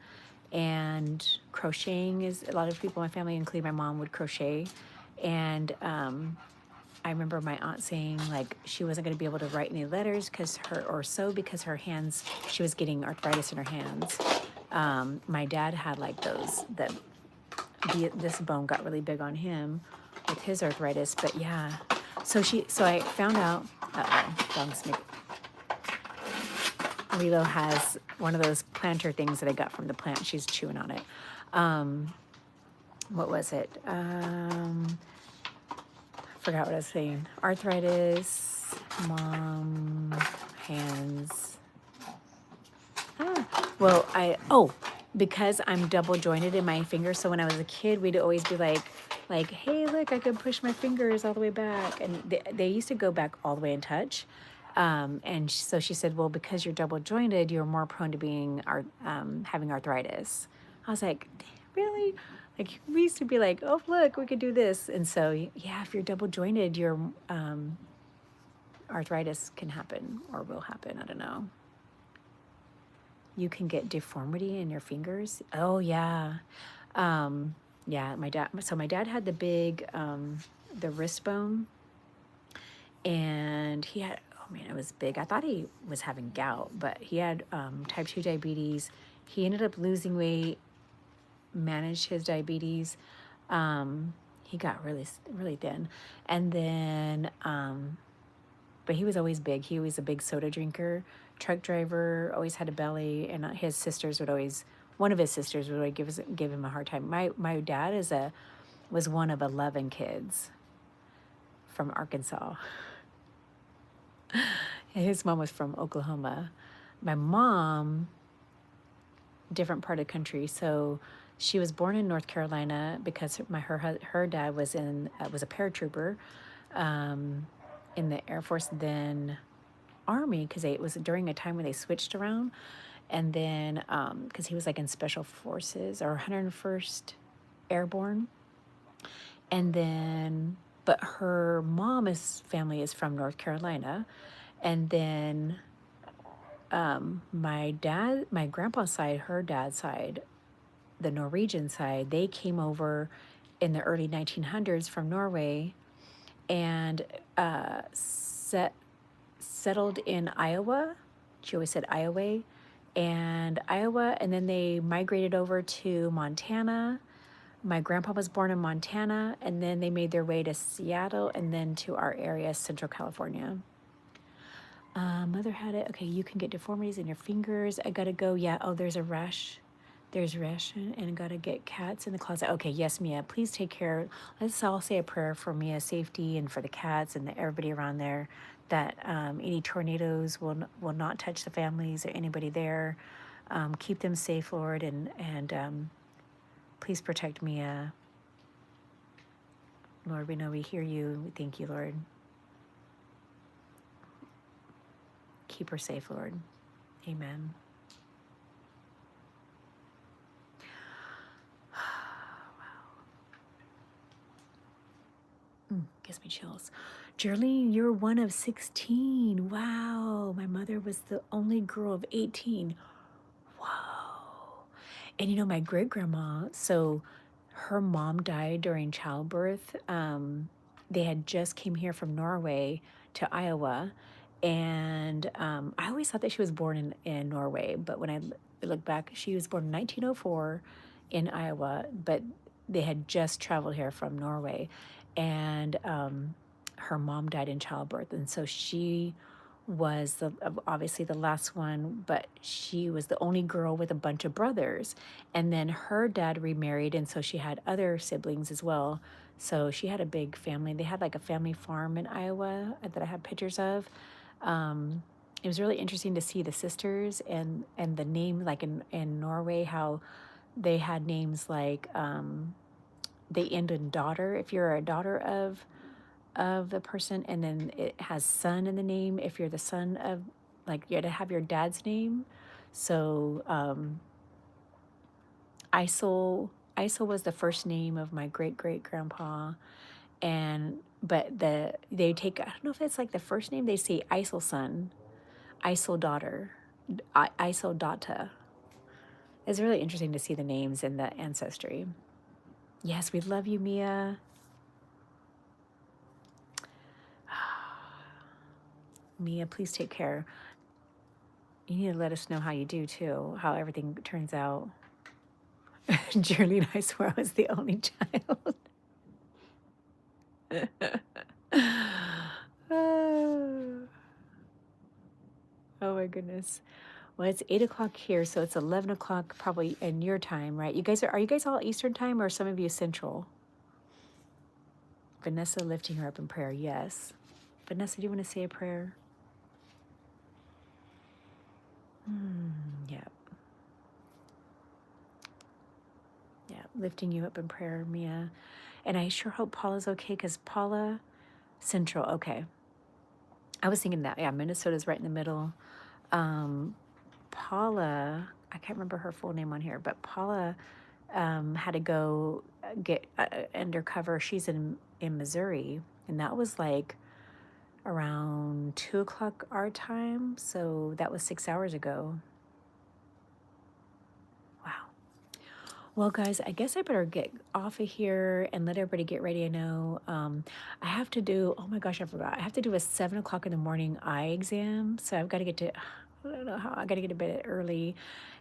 and crocheting. Is a lot of people in my family, including my mom, would crochet. And I remember my aunt saying like she wasn't going to be able to write any letters or sew because her hands, she was getting arthritis in her hands. My dad had like this bone got really big on him with his arthritis, but yeah. So I found out, dog snake. Lilo has one of those planter things that I got from the plant. She's chewing on it. What was it? Forgot what I was saying. Arthritis, mom, hands. Because I'm double jointed in my fingers. So when I was a kid, we'd always be like, hey, look, I can push my fingers all the way back. And they used to go back all the way and touch. So she said, well, because you're double jointed, you're more prone to being having arthritis. I was like, really? Like we used to be like, oh, look, we could do this. And so, yeah, if you're double jointed, your arthritis can happen or will happen. I don't know. You can get deformity in your fingers. Oh yeah. Yeah, my dad had the big, the wrist bone, and he had, oh man, it was big. I thought he was having gout, but he had type 2 diabetes. He ended up losing weight, managed his diabetes. He got really, really thin. And then, but he was always big. He was a big soda drinker, truck driver, always had a belly, and his sisters would always, one of his sisters would always give him a hard time. My dad was one of 11 kids from Arkansas. His mom was from Oklahoma. My mom, different part of the country. So she was born in North Carolina because her dad was a paratrooper in the Air Force, then Army, because it was during a time when they switched around. And then because he was like in Special Forces or 101st Airborne. And then, but her mom's family is from North Carolina. And then my grandpa's side, her dad's side, the Norwegian side, they came over in the early 1900s from Norway and settled in Iowa. She always said Iowa. And then they migrated over to Montana. My grandpa was born in Montana, and then they made their way to Seattle and then to our area, Central California. Mother had it. Okay, you can get deformities in your fingers. I gotta go. Yeah, oh, there's a rash. There's rash, and I gotta get cats in the closet. Okay, yes, Mia, please take care. Let's all say a prayer for Mia's safety and for the cats and everybody around there, that any tornadoes will not touch the families or anybody there. Keep them safe, Lord, and please protect Mia. Lord, we know we hear you. We thank you, Lord. Keep her safe, Lord. Amen. Gives me chills. Jerlene, you're one of 16. Wow. My mother was the only girl of 18. Wow. And you know, my great grandma, so her mom died during childbirth. They had just came here from Norway to Iowa. And I always thought that she was born in Norway. But when I look back, she was born in 1904 in Iowa, but they had just traveled here from Norway. And her mom died in childbirth. And so she was obviously the last one, but she was the only girl with a bunch of brothers. And then her dad remarried, and so she had other siblings as well. So she had a big family. They had like a family farm in Iowa that I have pictures of. It was really interesting to see the sisters and the name, like in Norway, how they had names like they end in daughter if you're a daughter of the person, and then it has son in the name if you're the son of, like, you had to have your dad's name. So Isel was the first name of my great great grandpa, and but they take, I don't know if it's like the first name, they say Isel son, Isel daughter, Isel data. It's really interesting to see the names in the ancestry. Yes, we love you, Mia. Mia, please take care. You need to let us know how you do too, how everything turns out. Jerlene, I swear I was the only child. Oh, oh my goodness. Well, it's 8 o'clock here, so it's 11 o'clock probably in your time, right? You guys are you guys all Eastern time, or some of you Central? Vanessa lifting her up in prayer, yes. Vanessa, do you want to say a prayer? Yeah. Yeah, lifting you up in prayer, Mia. And I sure hope Paula's okay, because Paula, Central, okay. I was thinking that, yeah, Minnesota's right in the middle. Paula, I can't remember her full name on here, but Paula had to go get undercover. She's in Missouri, and that was like around 2 o'clock our time. So that was 6 hours ago. Wow. Well, guys, I guess I better get off of here and let everybody get ready. I know I have to do, oh my gosh, I forgot. I have to do a 7 o'clock in the morning eye exam. So I've got to get to, I don't know how, I got to get to bed early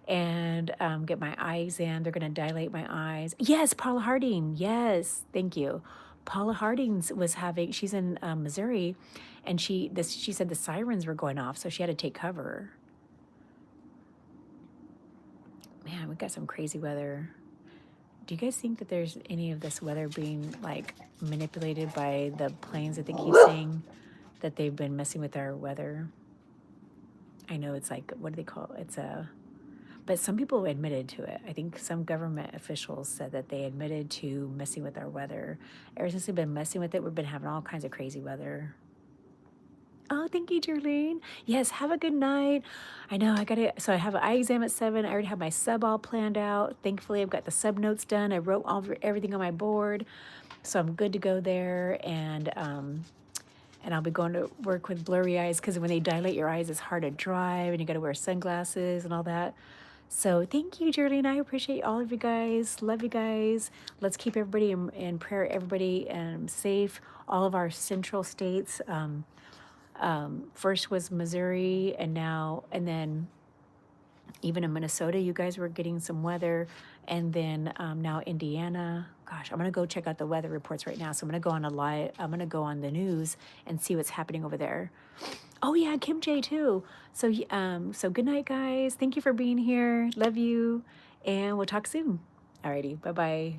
and get my eye exam. They're going to dilate my eyes. Yes, Paula Harding. Yes, thank you. Paula Harding's was having, she's in Missouri, and she said the sirens were going off, so she had to take cover. Man, we got some crazy weather. Do you guys think that there's any of this weather being like manipulated by the planes that they keep saying that they've been messing with our weather? I know it's like, what do they call it? But some people admitted to it. I think some government officials said that they admitted to messing with our weather. Ever since they've been messing with it, we've been having all kinds of crazy weather. Oh, thank you, Jerlene. Yes, have a good night. I know so I have an eye exam at 7. I already have my sub all planned out. Thankfully, I've got the sub notes done. I wrote everything on my board, so I'm good to go there. And I'll be going to work with blurry eyes, because when they dilate your eyes, it's hard to drive, and you got to wear sunglasses and all that. So thank you, Jerlene. I appreciate all of you guys. Love you guys. Let's keep everybody in prayer. Everybody safe. All of our central states. First was Missouri, and then even in Minnesota, you guys were getting some weather, and then now Indiana. Gosh, I'm gonna go check out the weather reports right now. So I'm gonna go on I'm gonna go on the news and see what's happening over there. Oh yeah, Kim J too. So so good night, guys. Thank you for being here. Love you, and we'll talk soon. Alrighty, bye bye.